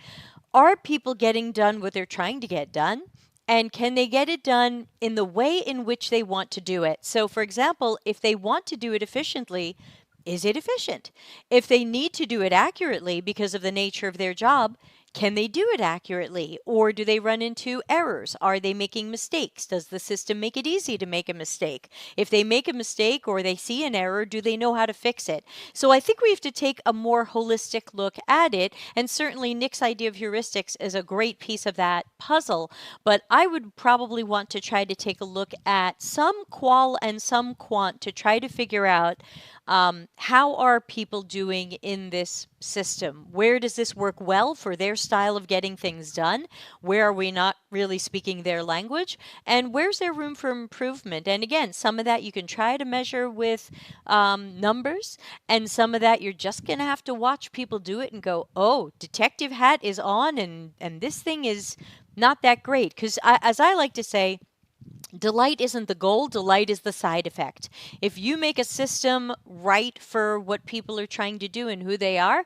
Speaker 1: are people getting done what they're trying to get done? And can they get it done in the way in which they want to do it? So, for example, if they want to do it efficiently, is it efficient? If they need to do it accurately because of the nature of their job, can they do it accurately? Or do they run into errors? Are they making mistakes? Does the system make it easy to make a mistake? If they make a mistake or they see an error, do they know how to fix it? So I think we have to take a more holistic look at it. And certainly Nick's idea of heuristics is a great piece of that puzzle. But I would probably want to try to take a look at some qual and some quant to try to figure out how are people doing in this system? Where does this work well for their style of getting things done? Where are we not really speaking their language? And where's there room for improvement? And again, some of that you can try to measure with numbers, and some of that you're just going to have to watch people do it and go, oh, detective hat is on, and this thing is not that great. Because as I like to say, delight isn't the goal, delight is the side effect. If you make a system right for what people are trying to do and who they are,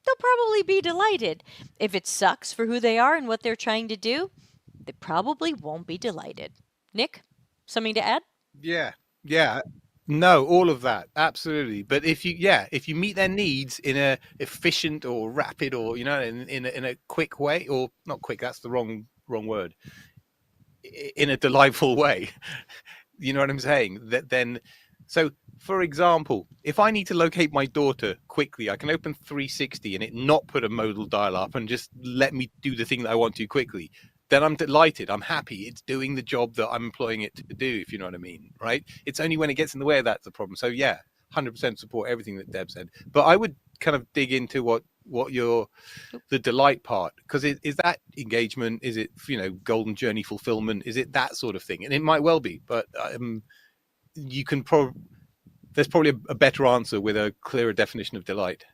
Speaker 1: they'll probably be delighted. If it sucks for who they are and what they're trying to do, they probably won't be delighted. Nick, something to add?
Speaker 2: Yeah, yeah. No, all of that, absolutely. But if you meet their needs in a efficient or rapid or in a quick way, or not quick, that's the wrong word, in a delightful way, you know what I'm saying? That then, so for example, if I need to locate my daughter quickly, I can open 360 and it not put a modal dial up and just let me do the thing that I want to quickly. Then I'm delighted. I'm happy. It's doing the job that I'm employing it to do, if you know what I mean, right? It's only when it gets in the way that's the problem. So yeah, 100% support everything that Deb said. But I would kind of dig into what the delight part, because is that engagement? Is it golden journey fulfillment? Is it that sort of thing? And it might well be, but you can there's probably a better answer with a clearer definition of delight.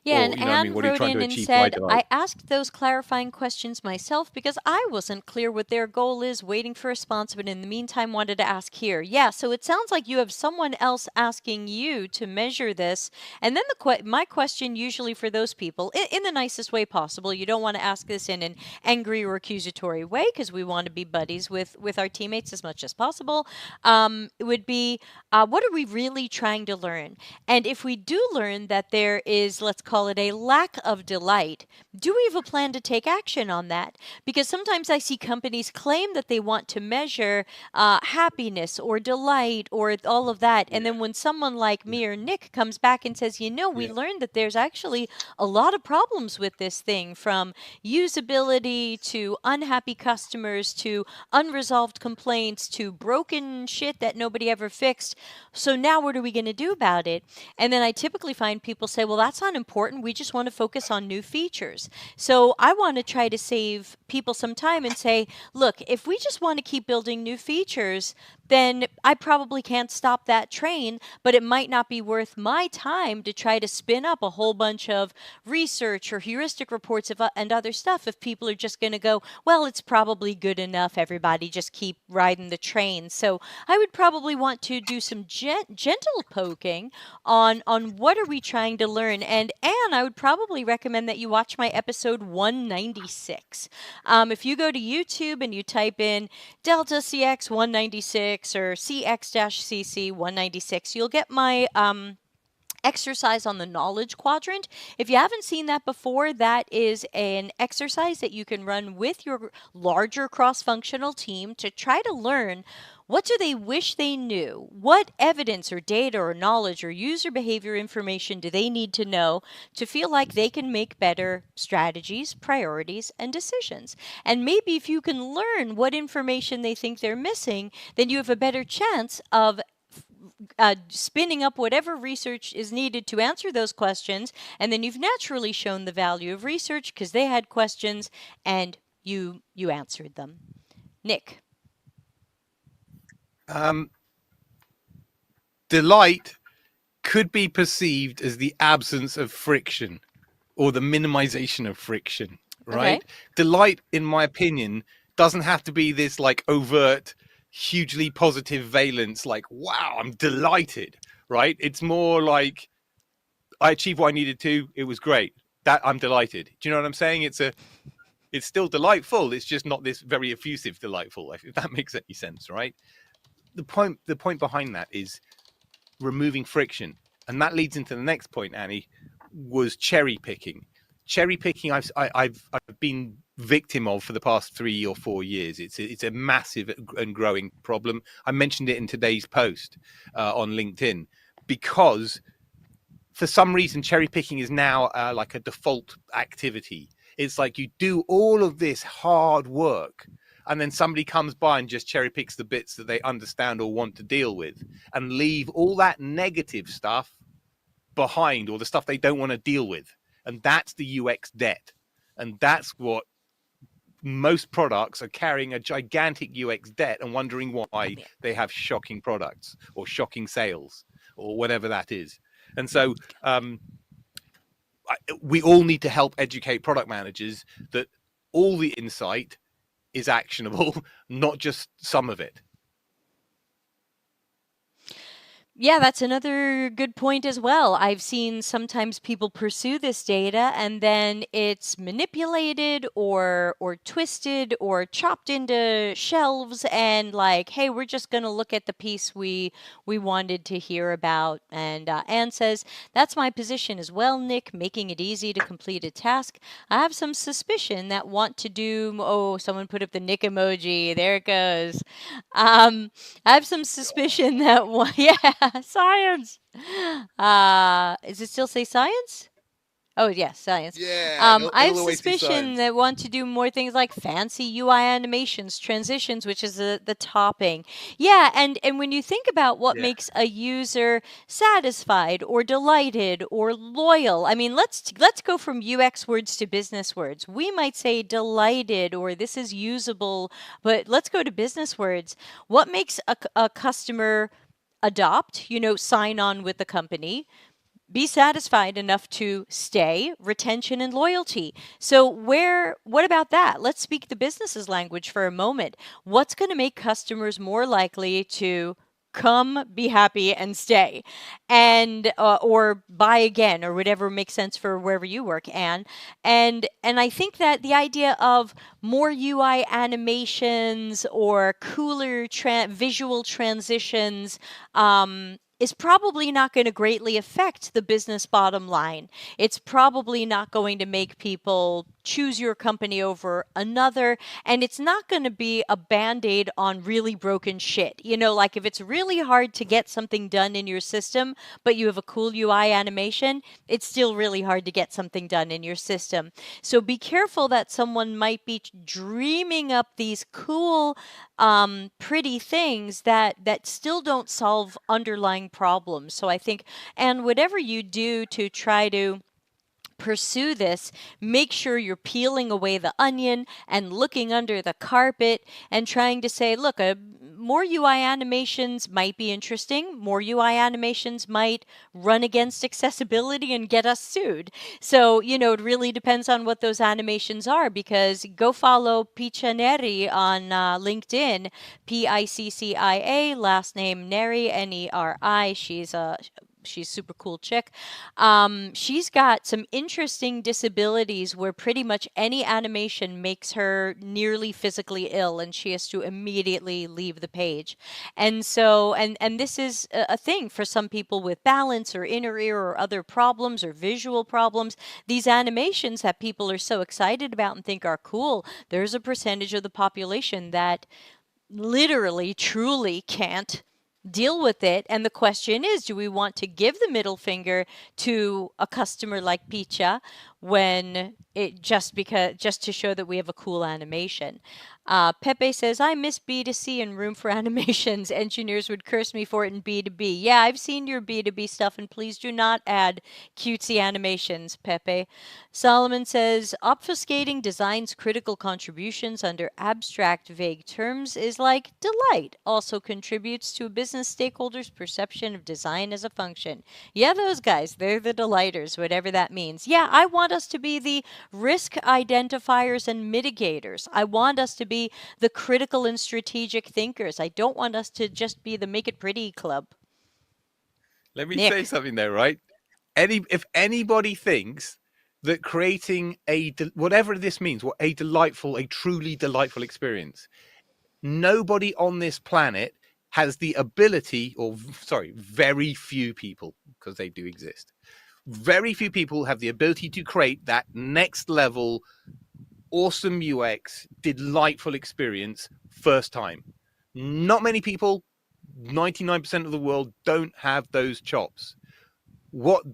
Speaker 1: Yeah,
Speaker 2: Or,
Speaker 1: and
Speaker 2: you know what I mean?
Speaker 1: Anne
Speaker 2: What are you
Speaker 1: wrote
Speaker 2: trying
Speaker 1: in
Speaker 2: to
Speaker 1: and
Speaker 2: achieve by
Speaker 1: said,
Speaker 2: delight?
Speaker 1: I asked those clarifying questions myself because I wasn't clear what their goal is, waiting for a response, but in the meantime wanted to ask here. Yeah, so it sounds like you have someone else asking you to measure this. And then my question usually for those people, in the nicest way possible, you don't want to ask this in an angry or accusatory way because we want to be buddies with our teammates as much as possible, it would be, what are we really trying to learn? And if we do learn that there is, let's call it a lack of delight, do we have a plan to take action on that? Because sometimes I see companies claim that they want to measure happiness or delight or all of that. And then when someone like me or Nick comes back and says, we learned that there's actually a lot of problems with this thing, from usability to unhappy customers to unresolved complaints to broken shit that nobody ever fixed. So now what are we going to do about it? And then I typically find people say, well, that's not important. We just want to focus on new features. So I want to try to save people some time and say, look, if we just want to keep building new features, then I probably can't stop that train, but it might not be worth my time to try to spin up a whole bunch of research or heuristic reports and other stuff if people are just going to go, well, it's probably good enough. Everybody just keep riding the train. So I would probably want to do some gentle poking on what are we trying to learn. And Anne, I would probably recommend that you watch my episode 196. If you go to YouTube and you type in Delta CX 196 or CX-CC 196, you'll get my exercise on the knowledge quadrant. If you haven't seen that before, that is an exercise that you can run with your larger cross-functional team to try to learn, what do they wish they knew? What evidence or data or knowledge or user behavior information do they need to know to feel like they can make better strategies, priorities, and decisions? And maybe if you can learn what information they think they're missing, then you have a better chance of spinning up whatever research is needed to answer those questions, and then you've naturally shown the value of research because they had questions and you answered them. Nick.
Speaker 2: Um, Delight could be perceived as the absence of friction or the minimization of friction,
Speaker 1: Okay.
Speaker 2: right? Delight, in my opinion, doesn't have to be this like overt, hugely positive valence, like, wow, I'm delighted, right? It's more like, I achieved what I needed to. It was great. That I'm delighted. Do you know what I'm saying? It's still delightful. It's just not this very effusive delightful, if that makes any sense, right? The point behind that is removing friction. And that leads into the next point, Annie, was cherry picking. Cherry picking, I've been victim of for the past 3 or 4 years. It's a massive and growing problem. I mentioned it in today's post on LinkedIn because for some reason cherry picking is now like a default activity. It's like you do all of this hard work and then somebody comes by and just cherry picks the bits that they understand or want to deal with and leave all that negative stuff behind, or the stuff they don't want to deal with. And that's the UX debt. And that's what most products are carrying, a gigantic UX debt, and wondering why they have shocking products or shocking sales or whatever that is. And so we all need to help educate product managers that all the insight is actionable, not just some of it.
Speaker 1: Yeah, that's another good point as well. I've seen sometimes people pursue this data and then it's manipulated or twisted or chopped into shelves and like, hey, we're just going to look at the piece we wanted to hear about. And Anne says, that's my position as well, Nick, making it easy to complete a task. I have some suspicion that want to do, oh, someone put up the Nick emoji. There it goes. I have some suspicion that one, yeah, science. Does it still say science? Oh, yes, science.
Speaker 2: Yeah,
Speaker 1: I have
Speaker 2: it'll always say
Speaker 1: suspicion
Speaker 2: science.
Speaker 1: that want to do more things like fancy UI animations, transitions, which is the topping. Yeah, and when you think about what
Speaker 2: Yeah.
Speaker 1: makes a user satisfied or delighted or loyal, I mean, let's go from UX words to business words. We might say delighted or this is usable, but let's go to business words. What makes a customer adopt, sign on with the company? Be satisfied enough to stay, retention and loyalty. So what about that? Let's speak the business's language for a moment. What's going to make customers more likely to come, be happy and stay and or buy again or whatever makes sense for wherever you work, Anne. And I think that the idea of more UI animations or cooler visual transitions is probably not going to greatly affect the business bottom line. It's probably not going to make people choose your company over another. And it's not going to be a band aid on really broken shit. Like if it's really hard to get something done in your system, but you have a cool UI animation, it's still really hard to get something done in your system. So be careful that someone might be dreaming up these cool pretty things that still don't solve underlying problems. So I think, and whatever you do to try to pursue this, make sure you're peeling away the onion and looking under the carpet and trying to say, look, more UI animations might be interesting. More UI animations might run against accessibility and get us sued. So, it really depends on what those animations are, because go follow Piccia Neri on LinkedIn, Piccia, last name Neri, Neri. She's super cool chick. She's got some interesting disabilities where pretty much any animation makes her nearly physically ill and she has to immediately leave the page. And so, and this is a thing for some people with balance or inner ear or other problems or visual problems. These animations that people are so excited about and think are cool, there's a percentage of the population that literally, truly can't deal with it. And the question is, do we want to give the middle finger to a customer like Picha, when it just to show that we have a cool animation. Pepe says, I miss B2C and room for animations. Engineers would curse me for it in B2B. Yeah, I've seen your B2B stuff, and please do not add cutesy animations, Pepe. Solomon says, obfuscating design's critical contributions under abstract, vague terms is like delight, also contributes to a business stakeholder's perception of design as a function. Yeah, those guys, they're the delighters, whatever that means. Yeah, I want us to be the risk identifiers and mitigators. I want us to be the critical and strategic thinkers. I don't want us to just be the make it pretty club.
Speaker 2: Let me say
Speaker 1: Nick.
Speaker 2: something there, right? If anybody thinks that creating whatever this means, what a truly delightful experience, nobody on this planet has the ability, or sorry, very few people, because they do exist. Very few people have the ability to create that next level, awesome UX, delightful experience first time. Not many people, 99% of the world, don't have those chops. What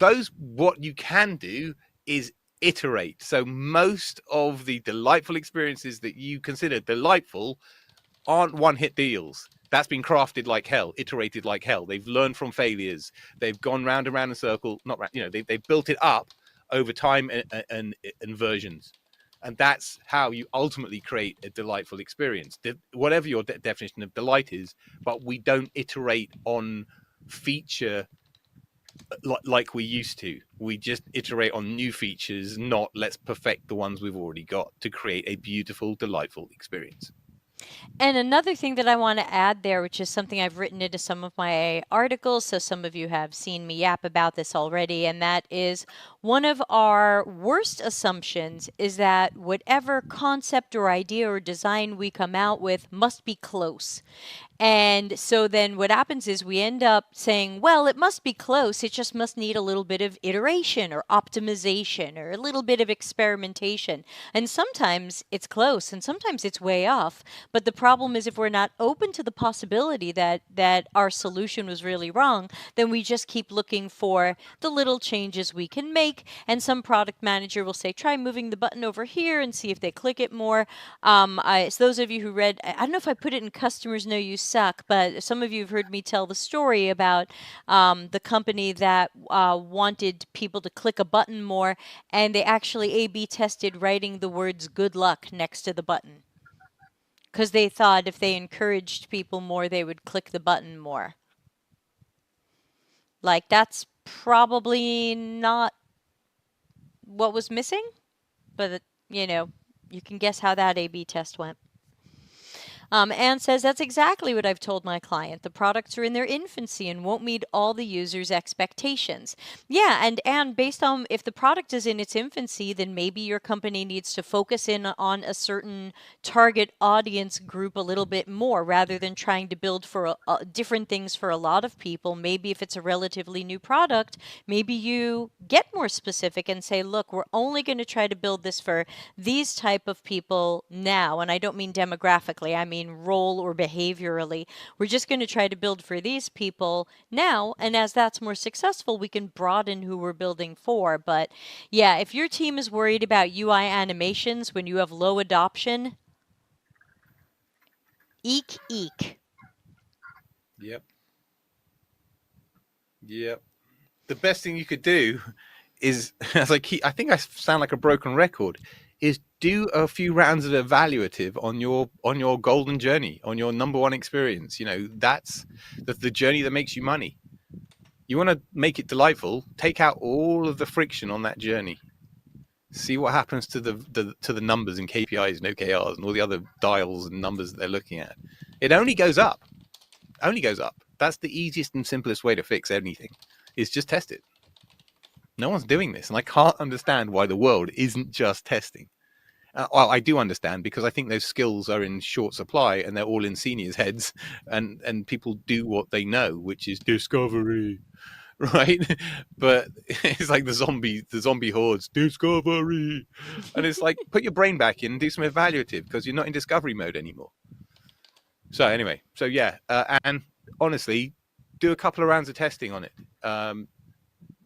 Speaker 2: you can do is iterate. So most of the delightful experiences that you consider delightful aren't one-hit deals. That's been crafted like hell, iterated like hell. They've learned from failures. They've gone round and round in a circle. Not round, they've built it up over time and versions. And that's how you ultimately create a delightful experience, whatever your definition of delight is. But we don't iterate on feature like we used to. We just iterate on new features, not let's perfect the ones we've already got to create a beautiful, delightful experience.
Speaker 1: And another thing that I want to add there, which is something I've written into some of my articles, so some of you have seen me yap about this already, and that is one of our worst assumptions is that whatever concept or idea or design we come out with must be close. And so then what happens is we end up saying, well, it must be close. It just must need a little bit of iteration or optimization or a little bit of experimentation. And sometimes it's close and sometimes it's way off. But the problem is if we're not open to the possibility that our solution was really wrong, then we just keep looking for the little changes we can make. And some product manager will say, try moving the button over here and see if they click it more. So those of you who read, I don't know if I put it in Customers Know You Suck, but some of you have heard me tell the story about the company that wanted people to click a button more, and they actually A/B tested writing the words good luck next to the button because they thought if they encouraged people more, they would click the button more. Like, that's probably not what was missing, but, you can guess how that A/B test went. Anne says, that's exactly what I've told my client. The products are in their infancy and won't meet all the user's expectations. Yeah, and Anne, based on if the product is in its infancy, then maybe your company needs to focus in on a certain target audience group a little bit more rather than trying to build for different things for a lot of people. Maybe if it's a relatively new product, maybe you get more specific and say, look, we're only going to try to build this for these type of people now. And I don't mean demographically, I mean role or behaviorally. We're just going to try to build for these people now. And as that's more successful, we can broaden who we're building for. But yeah, if your team is worried about UI animations when you have low adoption, eek, eek.
Speaker 2: Yep. The best thing you could do is, as I think I sound like a broken record, is do a few rounds of evaluative on your golden journey, on your number one experience. That's the journey that makes you money. You want to make it delightful, take out all of the friction on that journey. See what happens to the numbers and KPIs and OKRs and all the other dials and numbers that they're looking at. It only goes up. That's the easiest and simplest way to fix anything, is just test it. No one's doing this, and I can't understand why the world isn't just testing. Well, I do understand, because I think those skills are in short supply and they're all in seniors' heads, and people do what they know, which is discovery, right? But it's like the zombie hordes, discovery, and it's like, put your brain back in and do some evaluative, because you're not in discovery mode anymore. So anyway, yeah, and honestly, do a couple of rounds of testing on it.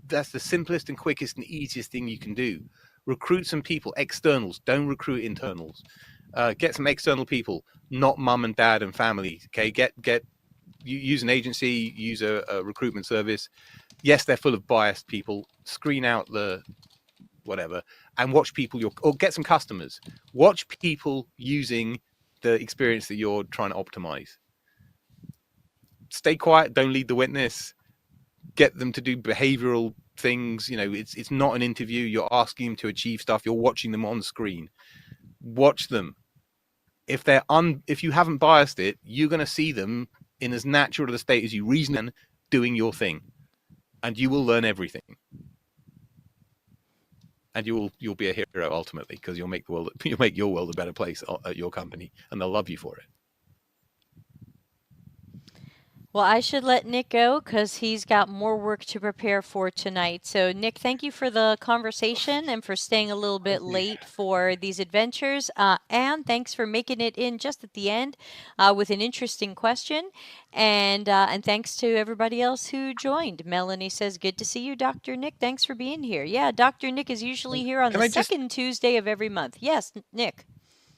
Speaker 2: That's the simplest and quickest and easiest thing you can do. recruit some people, externals. Don't recruit internals. Get some external people, not mum and dad and family. Okay, use an agency, use a recruitment service. Yes, they're full of biased people. Screen out the whatever and watch people or get some customers. Watch people using the experience that you're trying to optimize. Stay quiet. Don't lead the witness. Get them to do behavioral things. It's not an interview. You're asking them to achieve stuff. You're watching them on screen. Watch them. If you haven't biased it, you're going to see them in as natural a state as you reason doing your thing, and you will learn everything. And you'll be a hero ultimately, because you'll make your world a better place at your company, and they'll love you for it.
Speaker 1: Well, I should let Nick go because he's got more work to prepare for tonight. So, Nick, thank you for the conversation and for staying a little bit late for these adventures. And thanks for making it in just at the end with an interesting question. And thanks to everybody else who joined. Melanie says, good to see you, Dr. Nick. Thanks for being here. Yeah, Dr. Nick is usually here on the second Tuesday of every month. Yes, Nick.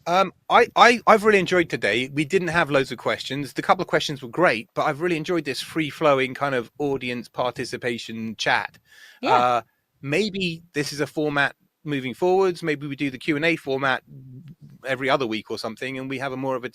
Speaker 2: I've really enjoyed today. We didn't have loads of questions. The couple of questions were great, but I've really enjoyed this free-flowing kind of audience participation chat.
Speaker 1: Yeah.
Speaker 2: Maybe this is a format moving forwards. Maybe we do the Q&A format every other week or something, and we have a more of a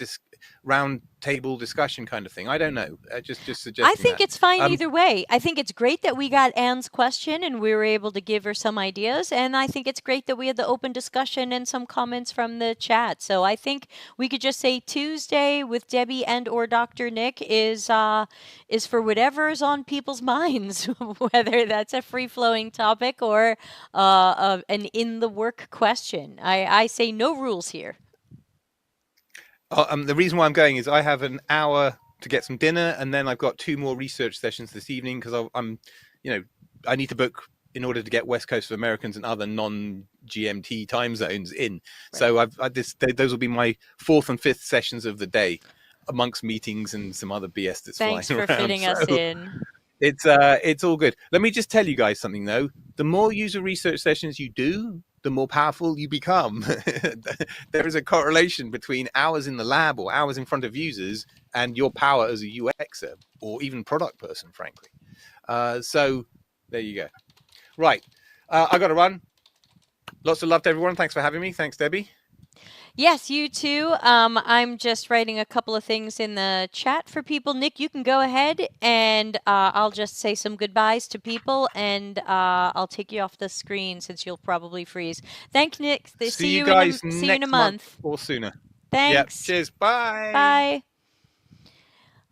Speaker 2: round table discussion kind of thing. I don't know. Just suggesting.
Speaker 1: I think it's fine either way. I think it's great that we got Anne's question and we were able to give her some ideas, and I think it's great that we had the open discussion and some comments from the chat. So I think we could just say Tuesday with Debbie and or Dr. Nick is for whatever's on people's minds, whether that's a free-flowing topic or an in-the-work question. I say no rules here.
Speaker 2: The reason why I'm going is I have an hour to get some dinner, and then I've got 2 more research sessions this evening because I need to book in order to get West Coast of Americans and other non-GMT time zones in. Right. So those will be my 4th and 5th sessions of the day, amongst meetings and some other BS that's flying around.
Speaker 1: Thanks for fitting us in.
Speaker 2: It's all good. Let me just tell you guys something though. The more user research sessions you do, the more powerful you become. There is a correlation between hours in the lab or hours in front of users and your power as a UXer or even product person, frankly. So there you go. Right. I got to run. Lots of love to everyone. Thanks for having me. Thanks, Debbie.
Speaker 1: Yes, you too. I'm just writing a couple of things in the chat for people. Nick, you can go ahead and I'll just say some goodbyes to people, and I'll take you off the screen since you'll probably freeze. Thanks, Nick.
Speaker 2: See you guys next month or sooner.
Speaker 1: Thanks.
Speaker 2: Yep. Cheers. Bye.
Speaker 1: Bye.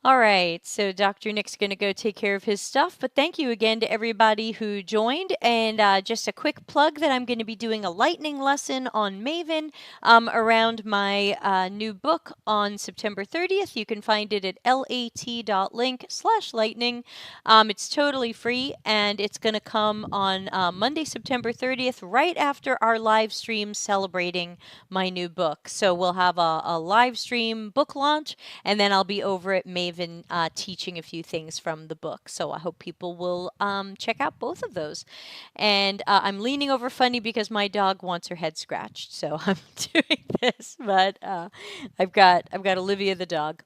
Speaker 1: All right, so Dr. Nick's going to go take care of his stuff, but thank you again to everybody who joined. And just a quick plug that I'm going to be doing a lightning lesson on Maven around my new book on September 30th. You can find it at lat.link/lightning. It's totally free, and it's going to come on Monday, September 30th, right after our live stream celebrating my new book. So we'll have a live stream book launch, and then I'll be over at Maven teaching a few things from the book. So I hope people will check out both of those. And I'm leaning over funny because my dog wants her head scratched. So I'm doing this, but I've got Olivia the dog.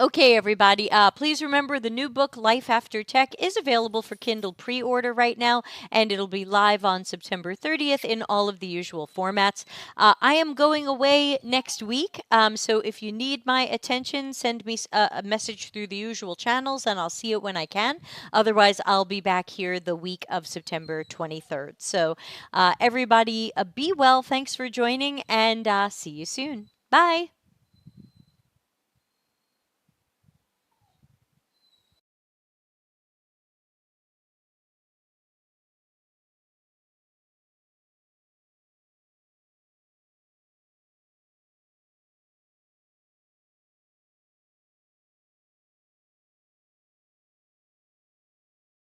Speaker 1: Okay, everybody, please remember the new book, Life After Tech, is available for Kindle pre-order right now, and it'll be live on September 30th in all of the usual formats. I am going away next week, so if you need my attention, send me a message through the usual channels, and I'll see it when I can. Otherwise, I'll be back here the week of September 23rd. So everybody, be well. Thanks for joining, and see you soon. Bye.